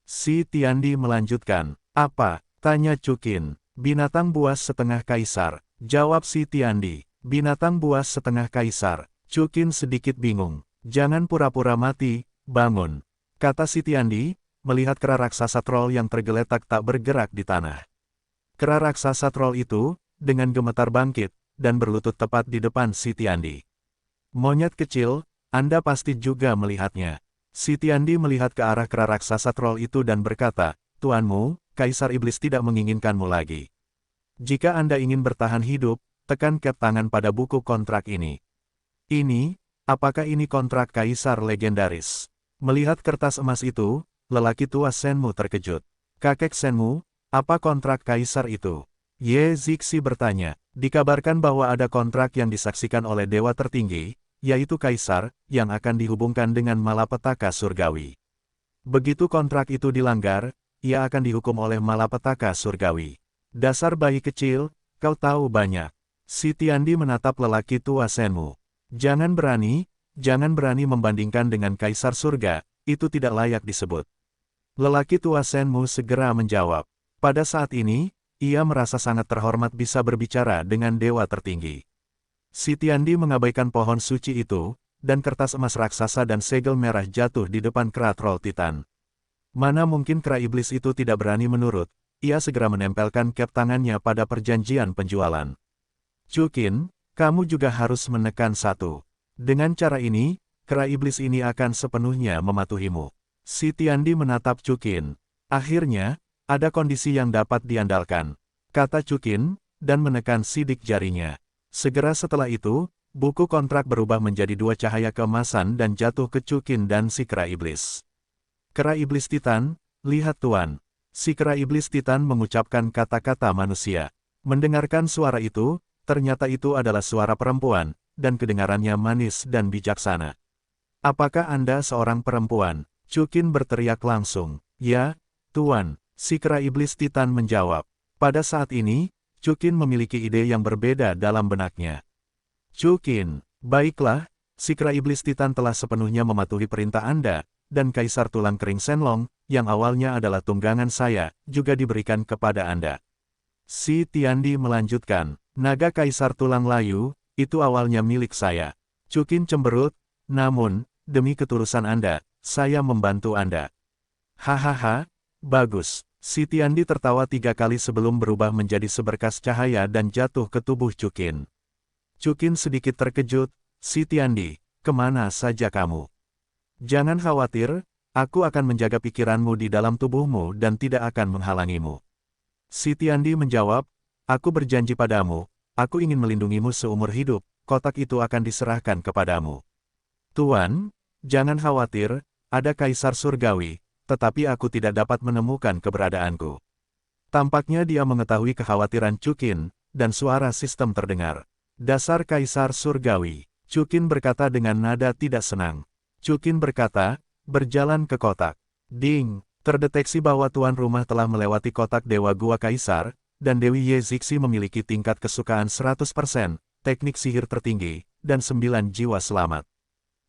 Si Tiandi melanjutkan. Apa? Tanya Chukin. Binatang buas setengah kaisar. Jawab Si Tiandi. Binatang buas setengah kaisar. Chukin sedikit bingung. Jangan pura-pura mati, bangun. Kata Si Tiandi, melihat kera raksasa troll yang tergeletak tak bergerak di tanah. Kera raksasa troll itu, dengan gemetar bangkit, dan berlutut tepat di depan Si Tiandi. Monyet kecil, Anda pasti juga melihatnya. Si Tiandi melihat ke arah kera raksasa troll itu dan berkata, Tuanmu, Kaisar Iblis tidak menginginkanmu lagi. Jika Anda ingin bertahan hidup, tekan cap tangan pada buku kontrak ini. Ini, apakah ini kontrak Kaisar legendaris? Melihat kertas emas itu, lelaki tua Shenmu terkejut. Kakek Shenmu, apa kontrak Kaisar itu? Ye Zixi bertanya, dikabarkan bahwa ada kontrak yang disaksikan oleh dewa tertinggi, yaitu Kaisar, yang akan dihubungkan dengan malapetaka surgawi. Begitu kontrak itu dilanggar, ia akan dihukum oleh malapetaka surgawi. Dasar bayi kecil, kau tahu banyak. Si Tiandi menatap lelaki tua Shenmu. Jangan berani membandingkan dengan Kaisar Surga, itu tidak layak disebut. Lelaki tua Shenmu segera menjawab. Pada saat ini, ia merasa sangat terhormat bisa berbicara dengan dewa tertinggi. Si Tiandi mengabaikan pohon suci itu, dan kertas emas raksasa dan segel merah jatuh di depan kera troll Titan. Mana mungkin kera iblis itu tidak berani menurut, ia segera menempelkan cap tangannya pada perjanjian penjualan. Chukin, kamu juga harus menekan satu. Dengan cara ini, kera iblis ini akan sepenuhnya mematuhimu. Si Tiandi menatap Chukin. Akhirnya, ada kondisi yang dapat diandalkan, kata Chukin, dan menekan sidik jarinya. Segera setelah itu, buku kontrak berubah menjadi dua cahaya keemasan dan jatuh ke Chukin dan si kera iblis. Kera iblis Titan, lihat Tuan. Si kera iblis Titan mengucapkan kata-kata manusia. Mendengarkan suara itu, ternyata itu adalah suara perempuan, dan kedengarannya manis dan bijaksana. Apakah Anda seorang perempuan? Chukin berteriak langsung. Ya, Tuan. Si kera iblis Titan menjawab. Pada saat ini, Chukin memiliki ide yang berbeda dalam benaknya. Chukin, baiklah, si kera iblis Titan telah sepenuhnya mematuhi perintah Anda, dan Kaisar Tulang Kering Shenlong, yang awalnya adalah tunggangan saya, juga diberikan kepada Anda. Si Tiandi melanjutkan, naga Kaisar Tulang Layu, itu awalnya milik saya. Chukin cemberut, namun, demi ketulusan Anda, saya membantu Anda. Hahaha, bagus. Si Tiandi tertawa 3 kali sebelum berubah menjadi seberkas cahaya dan jatuh ke tubuh Chukin. Chukin sedikit terkejut, Si Tiandi, kemana saja kamu? Jangan khawatir, aku akan menjaga pikiranmu di dalam tubuhmu dan tidak akan menghalangimu. Si Tiandi menjawab, aku berjanji padamu, aku ingin melindungimu seumur hidup, kotak itu akan diserahkan kepadamu. Tuan, jangan khawatir, ada Kaisar Surgawi, tetapi aku tidak dapat menemukan keberadaanku. Tampaknya dia mengetahui kekhawatiran Chukin, dan suara sistem terdengar. Dasar Kaisar Surgawi, Chukin berkata dengan nada tidak senang. Chukin berkata, berjalan ke kotak. Ding, terdeteksi bahwa tuan rumah telah melewati kotak Dewa Gua Kaisar, dan Dewi Ye Zixi memiliki tingkat kesukaan 100%, teknik sihir tertinggi, dan 9 jiwa selamat.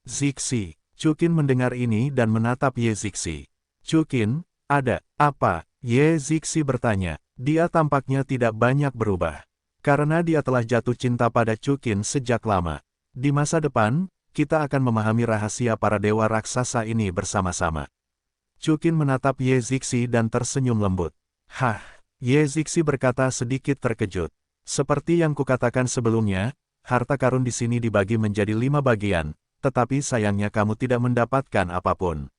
Zixi, Chukin mendengar ini dan menatap Ye Zixi. Chukin, ada apa? Ye Zixi bertanya. Dia tampaknya tidak banyak berubah. Karena dia telah jatuh cinta pada Chukin sejak lama. Di masa depan, kita akan memahami rahasia para dewa raksasa ini bersama-sama. Chukin menatap Ye Zixi dan tersenyum lembut. Hah, Ye Zixi berkata sedikit terkejut. Seperti yang kukatakan sebelumnya, harta karun di sini dibagi menjadi 5 bagian, tetapi sayangnya kamu tidak mendapatkan apapun.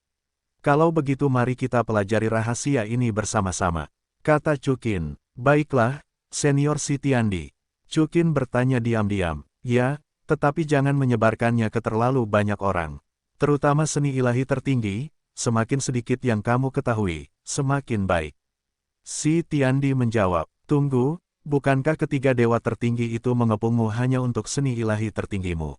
Kalau begitu mari kita pelajari rahasia ini bersama-sama. Kata Chukin. Baiklah, Senior Si Tiandi. Chukin bertanya diam-diam. Ya, tetapi jangan menyebarkannya ke terlalu banyak orang. Terutama seni ilahi tertinggi, semakin sedikit yang kamu ketahui, semakin baik. Si Tiandi menjawab. Tunggu, bukankah ketiga dewa tertinggi itu mengepungmu hanya untuk seni ilahi tertinggimu?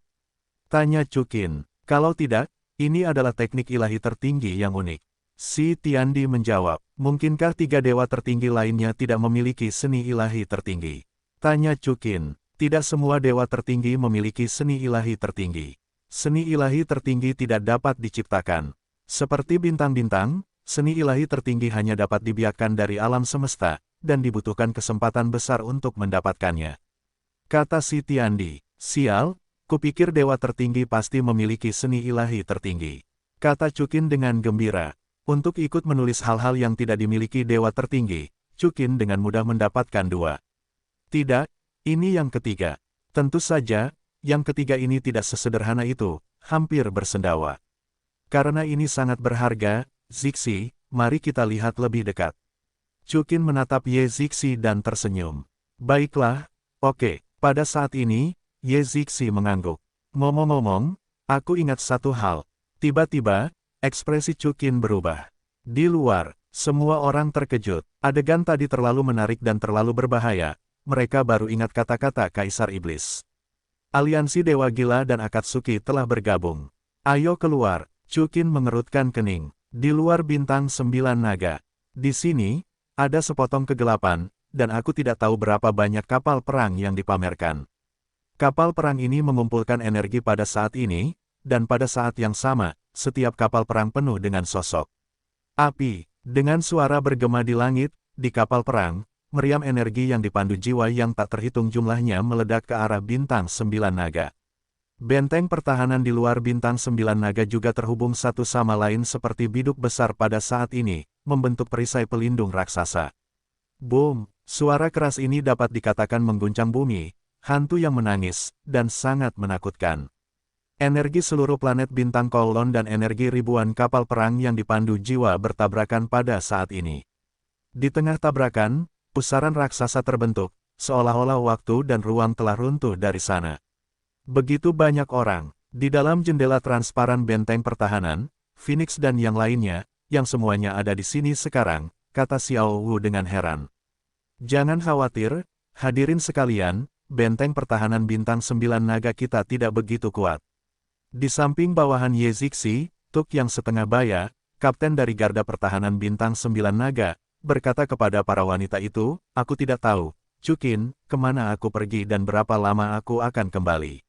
Tanya Chukin. Kalau tidak, ini adalah teknik ilahi tertinggi yang unik. Si Tiandi menjawab, mungkinkah tiga dewa tertinggi lainnya tidak memiliki seni ilahi tertinggi? Tanya Chukin, tidak semua dewa tertinggi memiliki seni ilahi tertinggi. Seni ilahi tertinggi tidak dapat diciptakan. Seperti bintang-bintang, seni ilahi tertinggi hanya dapat dibiakkan dari alam semesta, dan dibutuhkan kesempatan besar untuk mendapatkannya. Kata si Tiandi, sial, kupikir dewa tertinggi pasti memiliki seni ilahi tertinggi. Kata Chukin dengan gembira. Untuk ikut menulis hal-hal yang tidak dimiliki dewa tertinggi, Chukin dengan mudah mendapatkan 2. Tidak, ini yang ketiga. Tentu saja, yang ketiga ini tidak sesederhana itu, hampir bersendawa. Karena ini sangat berharga, Zixi, mari kita lihat lebih dekat. Chukin menatap Ye Zixi dan tersenyum. Baiklah, oke, pada saat ini, Ye Zixi mengangguk. Ngomong-ngomong, aku ingat satu hal. Tiba-tiba, ekspresi Chukin berubah. Di luar, semua orang terkejut. Adegan tadi terlalu menarik dan terlalu berbahaya. Mereka baru ingat kata-kata Kaisar Iblis. Aliansi Dewa Gila dan Akatsuki telah bergabung. Ayo keluar, Chukin mengerutkan kening. Di luar bintang 9 naga. Di sini, ada sepotong kegelapan, dan aku tidak tahu berapa banyak kapal perang yang dipamerkan. Kapal perang ini mengumpulkan energi pada saat ini, dan pada saat yang sama, setiap kapal perang penuh dengan sosok api. Dengan suara bergema di langit, di kapal perang, meriam energi yang dipandu jiwa yang tak terhitung jumlahnya meledak ke arah bintang 9 naga. Benteng pertahanan di luar bintang 9 naga juga terhubung satu sama lain seperti biduk besar pada saat ini, membentuk perisai pelindung raksasa. Boom! Suara keras ini dapat dikatakan mengguncang bumi, hantu yang menangis, dan sangat menakutkan. Energi seluruh planet bintang Kowloon dan energi ribuan kapal perang yang dipandu jiwa bertabrakan pada saat ini. Di tengah tabrakan, pusaran raksasa terbentuk, seolah-olah waktu dan ruang telah runtuh dari sana. Begitu banyak orang, di dalam jendela transparan benteng pertahanan, Phoenix dan yang lainnya, yang semuanya ada di sini sekarang, kata Xiao Wu dengan heran. Jangan khawatir, hadirin sekalian, benteng pertahanan bintang 9 naga kita tidak begitu kuat. Di samping bawahan Ye Zixi, Tuk yang setengah baya, kapten dari garda pertahanan bintang 9 naga, berkata kepada para wanita itu, aku tidak tahu, Chukin, kemana aku pergi dan berapa lama aku akan kembali.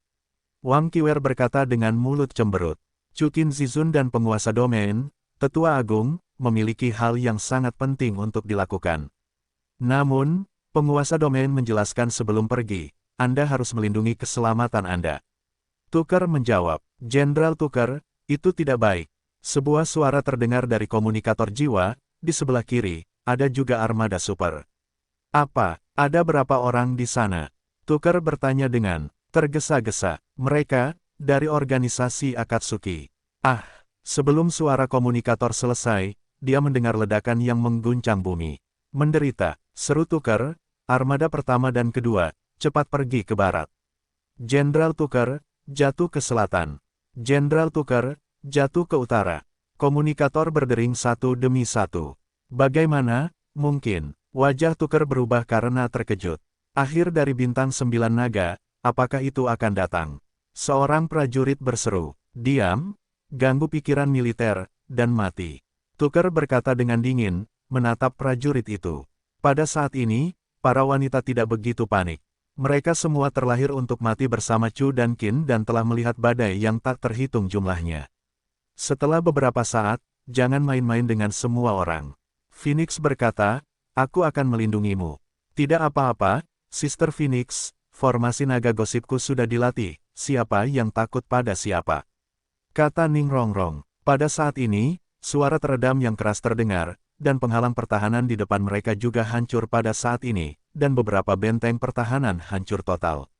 Wang Qiwer berkata dengan mulut cemberut. Chukin Zizun dan penguasa domain, tetua agung, memiliki hal yang sangat penting untuk dilakukan. Namun, penguasa domain menjelaskan sebelum pergi, Anda harus melindungi keselamatan Anda. Tuker menjawab, Jenderal Tuker, itu tidak baik. Sebuah suara terdengar dari komunikator jiwa, di sebelah kiri, ada juga armada super. Apa, ada berapa orang di sana? Tuker bertanya dengan tergesa-gesa, mereka, dari organisasi Akatsuki. Ah, sebelum suara komunikator selesai, dia mendengar ledakan yang mengguncang bumi. Menderita, seru Tuker, armada pertama dan kedua, cepat pergi ke barat. Jenderal Tuker, jatuh ke selatan. Jenderal Tuker, jatuh ke utara. Komunikator berdering satu demi satu. Bagaimana, mungkin, wajah Tuker berubah karena terkejut. Akhir dari bintang 9 naga, apakah itu akan datang? Seorang prajurit berseru, diam, ganggu pikiran militer, dan mati. Tuker berkata dengan dingin, menatap prajurit itu. Pada saat ini, para wanita tidak begitu panik. Mereka semua terlahir untuk mati bersama Chu dan Qin dan telah melihat badai yang tak terhitung jumlahnya. Setelah beberapa saat, jangan main-main dengan semua orang. Phoenix berkata, aku akan melindungimu. Tidak apa-apa, Sister Phoenix, formasi naga gosipku sudah dilatih, siapa yang takut pada siapa. Kata Ning Rongrong. Pada saat ini, suara teredam yang keras terdengar, dan penghalang pertahanan di depan mereka juga hancur pada saat ini, dan beberapa benteng pertahanan hancur total.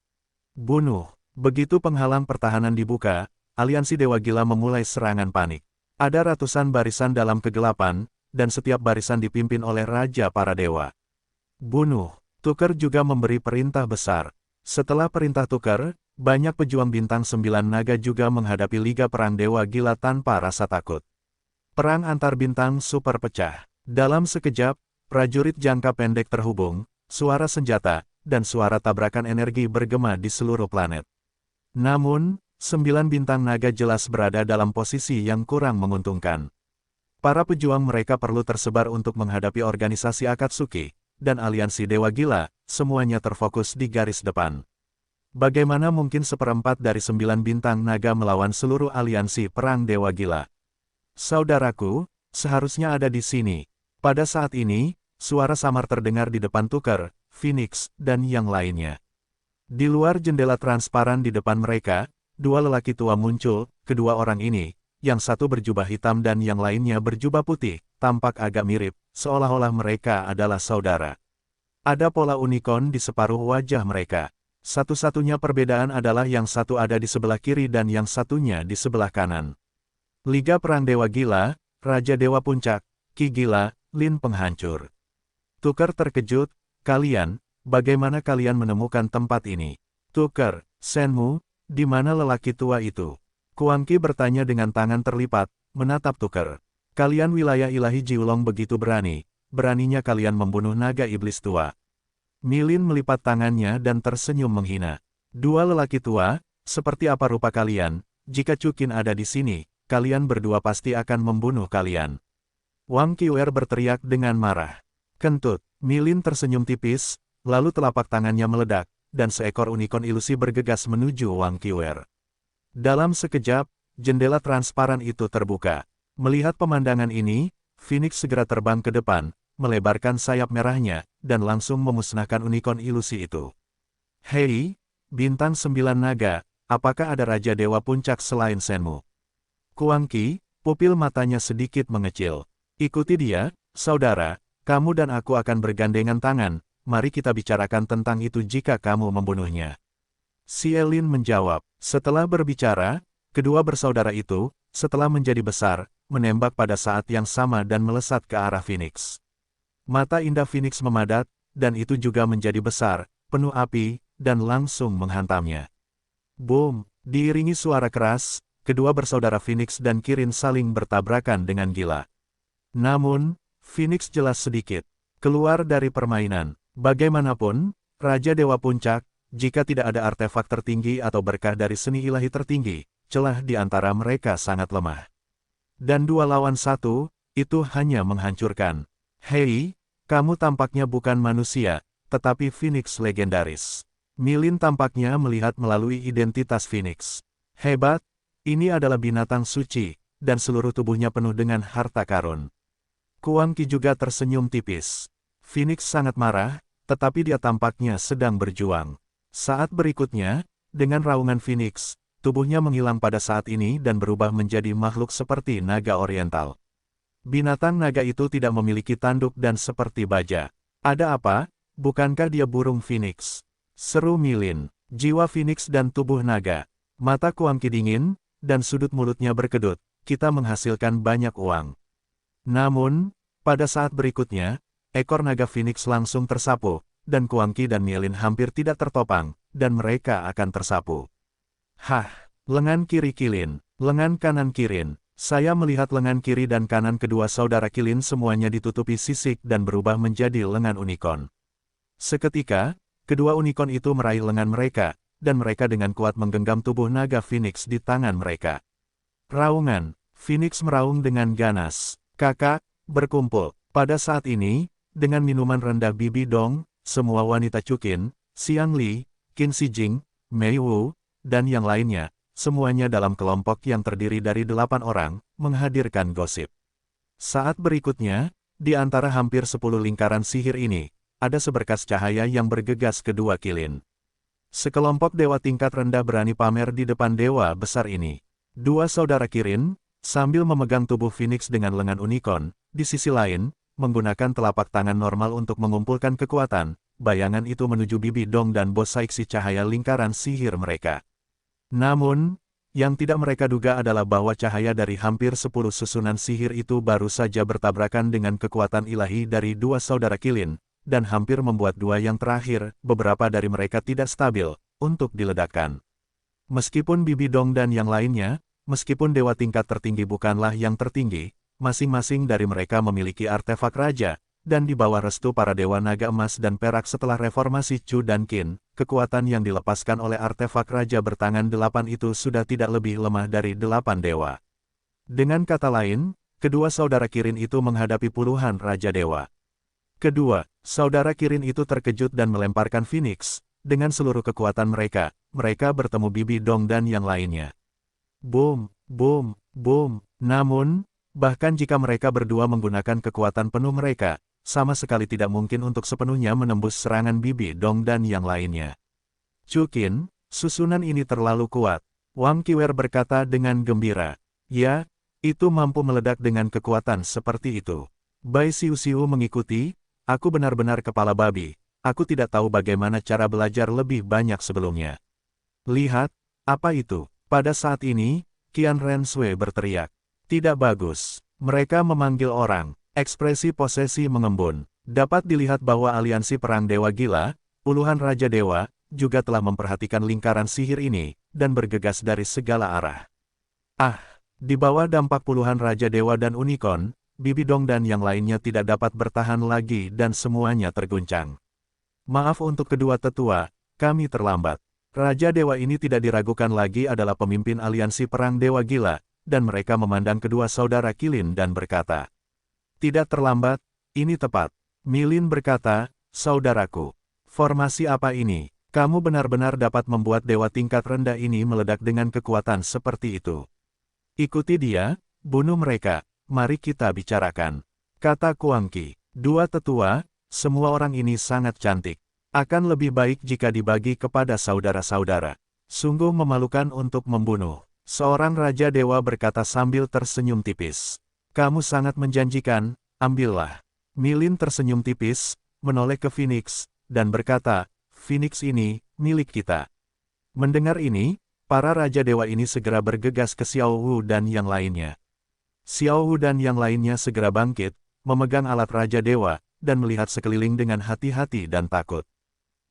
Bunuh. Begitu penghalang pertahanan dibuka, aliansi Dewa Gila memulai serangan panik. Ada ratusan barisan dalam kegelapan, dan setiap barisan dipimpin oleh Raja para Dewa. Bunuh. Tuker juga memberi perintah besar. Setelah perintah Tuker, banyak pejuang bintang 9 naga juga menghadapi Liga Perang Dewa Gila tanpa rasa takut. Perang antar bintang super pecah. Dalam sekejap, prajurit jangka pendek terhubung, suara senjata, dan suara tabrakan energi bergema di seluruh planet. Namun, 9 bintang naga jelas berada dalam posisi yang kurang menguntungkan. Para pejuang mereka perlu tersebar untuk menghadapi organisasi Akatsuki, dan aliansi Dewa Gila, semuanya terfokus di garis depan. Bagaimana mungkin seperempat dari 9 bintang naga melawan seluruh aliansi perang Dewa Gila? Saudaraku, seharusnya ada di sini. Pada saat ini, suara samar terdengar di depan Tuker, Phoenix, dan yang lainnya. Di luar jendela transparan di depan mereka, 2 lelaki tua muncul. Kedua orang ini, yang satu berjubah hitam dan yang lainnya berjubah putih, tampak agak mirip, seolah-olah mereka adalah saudara. Ada pola unicorn di separuh wajah mereka. Satu-satunya perbedaan adalah yang satu ada di sebelah kiri dan yang satunya di sebelah kanan. Liga Perang Dewa Gila, Raja Dewa Puncak, Ki Gila, Lin Penghancur. Tuker terkejut, kalian, bagaimana kalian menemukan tempat ini? Tuker, Shenmu, di mana lelaki tua itu? Kuang Qi bertanya dengan tangan terlipat, menatap Tuker. Kalian wilayah ilahi Jiulong begitu berani, beraninya kalian membunuh naga iblis tua. Milin melipat tangannya dan tersenyum menghina. 2 lelaki tua, seperti apa rupa kalian? Jika Chukin ada di sini, kalian berdua pasti akan membunuh kalian. Wang Qiuer berteriak dengan marah. Kentut, Milin tersenyum tipis, lalu telapak tangannya meledak, dan seekor unicorn ilusi bergegas menuju Wang Qiuer. Dalam sekejap, jendela transparan itu terbuka. Melihat pemandangan ini, Phoenix segera terbang ke depan, melebarkan sayap merahnya, dan langsung memusnahkan unicorn ilusi itu. Hei, bintang 9 naga, apakah ada Raja Dewa Puncak selain Shenmu? Kuang Qi, pupil matanya sedikit mengecil. Ikuti dia, saudara, kamu dan aku akan bergandengan tangan, mari kita bicarakan tentang itu jika kamu membunuhnya. Sielin menjawab. Setelah berbicara, kedua bersaudara itu, setelah menjadi besar, menembak pada saat yang sama dan melesat ke arah Phoenix. Mata indah Phoenix memadat, dan itu juga menjadi besar, penuh api, dan langsung menghantamnya. Boom! Diiringi suara keras, kedua bersaudara Phoenix dan Kirin saling bertabrakan dengan gila. Namun, Phoenix jelas sedikit keluar dari permainan. Bagaimanapun, Raja Dewa Puncak, jika tidak ada artefak tertinggi atau berkah dari seni ilahi tertinggi, celah di antara mereka sangat lemah. Dan 2 lawan 1, itu hanya menghancurkan. Hei, kamu tampaknya bukan manusia, tetapi Phoenix legendaris. Milin tampaknya melihat melalui identitas Phoenix. Hebat, ini adalah binatang suci, dan seluruh tubuhnya penuh dengan harta karun. Kuang Qi juga tersenyum tipis. Phoenix sangat marah, tetapi dia tampaknya sedang berjuang. Saat berikutnya, dengan raungan Phoenix, tubuhnya menghilang pada saat ini dan berubah menjadi makhluk seperti naga oriental. Binatang naga itu tidak memiliki tanduk dan seperti baja. Ada apa? Bukankah dia burung Phoenix? Seru Milin. Jiwa Phoenix dan tubuh naga. Mata Kuang Qi dingin, dan sudut mulutnya berkedut. Kita menghasilkan banyak uang. Namun, pada saat berikutnya, ekor naga Phoenix langsung tersapu, dan Kuang Qi dan Milin hampir tidak tertopang, dan mereka akan tersapu. Hah, lengan kiri Kilin, lengan kanan Kirin. Saya melihat lengan kiri dan kanan kedua saudara Kilin semuanya ditutupi sisik dan berubah menjadi lengan unicorn. Seketika, kedua unicorn itu meraih lengan mereka, dan mereka dengan kuat menggenggam tubuh naga Phoenix di tangan mereka. Raungan, Phoenix meraung dengan ganas. Kakak, berkumpul. Pada saat ini, dengan minuman rendah Bibi Dong, semua wanita Chukin, Xiang Li, Qin Shijing, Mei Wu, dan yang lainnya, semuanya dalam kelompok yang terdiri dari 8 orang, menghadirkan gosip. Saat berikutnya, di antara hampir 10 lingkaran sihir ini, ada seberkas cahaya yang bergegas kedua Kilin. Sekelompok dewa tingkat rendah berani pamer di depan dewa besar ini. 2 saudara Kirin, sambil memegang tubuh Phoenix dengan lengan unicorn, di sisi lain, menggunakan telapak tangan normal untuk mengumpulkan kekuatan, bayangan itu menuju Bibi Dong dan bos saiksi cahaya lingkaran sihir mereka. Namun, yang tidak mereka duga adalah bahwa cahaya dari hampir 10 susunan sihir itu baru saja bertabrakan dengan kekuatan ilahi dari dua saudara Kilin, dan hampir membuat dua yang terakhir, beberapa dari mereka tidak stabil, untuk diledakkan. Meskipun Bibi Dong dan yang lainnya, meskipun dewa tingkat tertinggi bukanlah yang tertinggi, masing-masing dari mereka memiliki artefak raja, dan di bawah restu para dewa naga emas dan perak setelah reformasi Chu dan Qin, kekuatan yang dilepaskan oleh artefak raja bertangan 8 itu sudah tidak lebih lemah dari 8 dewa. Dengan kata lain, kedua saudara Kirin itu menghadapi puluhan raja dewa. Kedua, saudara Kirin itu terkejut dan melemparkan Phoenix. Dengan seluruh kekuatan mereka, mereka bertemu Bibi Dong dan yang lainnya. Boom, boom, boom. Namun, bahkan jika mereka berdua menggunakan kekuatan penuh mereka, sama sekali tidak mungkin untuk sepenuhnya menembus serangan Bibi Dong dan yang lainnya. Chu Qin, susunan ini terlalu kuat. Wang Qiwer berkata dengan gembira. Ya, itu mampu meledak dengan kekuatan seperti itu. Bai Xiu mengikuti, aku benar-benar kepala babi. Aku tidak tahu bagaimana cara belajar lebih banyak sebelumnya. Lihat, apa itu? Pada saat ini, Qian Renshui berteriak. Tidak bagus. Mereka memanggil orang. Ekspresi posesi mengembun. Dapat dilihat bahwa aliansi perang dewa gila, puluhan raja dewa, juga telah memperhatikan lingkaran sihir ini, dan bergegas dari segala arah. Ah, di bawah dampak puluhan raja dewa dan unicorn, Bibi Dong dan yang lainnya tidak dapat bertahan lagi dan semuanya terguncang. Maaf untuk kedua tetua, kami terlambat. Raja dewa ini tidak diragukan lagi adalah pemimpin aliansi perang dewa gila, dan mereka memandang kedua saudara Kilin dan berkata, tidak terlambat, ini tepat. Milin berkata, saudaraku, formasi apa ini? Kamu benar-benar dapat membuat dewa tingkat rendah ini meledak dengan kekuatan seperti itu. Ikuti dia, bunuh mereka, mari kita bicarakan. Kata Kuangqi, dua tetua, semua orang ini sangat cantik. Akan lebih baik jika dibagi kepada saudara-saudara. Sungguh memalukan untuk membunuh. Seorang raja dewa berkata sambil tersenyum tipis. Kamu sangat menjanjikan, ambillah. Milin tersenyum tipis, menoleh ke Phoenix, dan berkata, Phoenix ini, milik kita. Mendengar ini, para raja dewa ini segera bergegas ke Xiao Wu dan yang lainnya. Xiao Wu dan yang lainnya segera bangkit, memegang alat raja dewa, dan melihat sekeliling dengan hati-hati dan takut.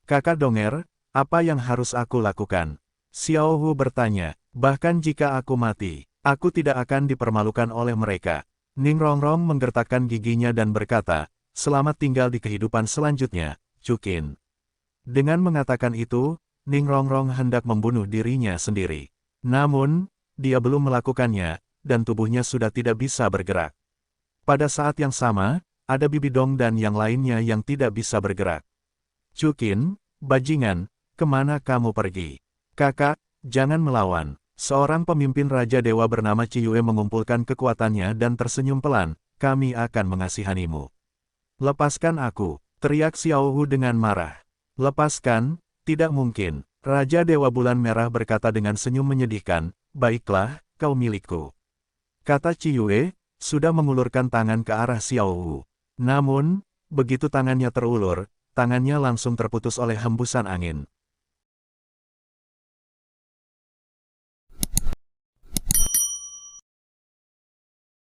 Kakak Donger, apa yang harus aku lakukan? Xiao Wu bertanya, bahkan jika aku mati, aku tidak akan dipermalukan oleh mereka. Ning Rongrong menggertakkan giginya dan berkata, selamat tinggal di kehidupan selanjutnya, Chu Qin. Dengan mengatakan itu, Ning Rongrong hendak membunuh dirinya sendiri. Namun, dia belum melakukannya, dan tubuhnya sudah tidak bisa bergerak. Pada saat yang sama, ada Bibi Dong dan yang lainnya yang tidak bisa bergerak. Chu Qin, bajingan, kemana kamu pergi? Kakak, jangan melawan. Seorang pemimpin Raja Dewa bernama Ciyue mengumpulkan kekuatannya dan tersenyum pelan, kami akan mengasihanimu. Lepaskan aku, teriak Xiao Hu dengan marah. Lepaskan, tidak mungkin. Raja Dewa Bulan Merah berkata dengan senyum menyedihkan, baiklah, kau milikku. Kata Ciyue, sudah mengulurkan tangan ke arah Xiao Hu. Namun, begitu tangannya terulur, tangannya langsung terputus oleh hembusan angin.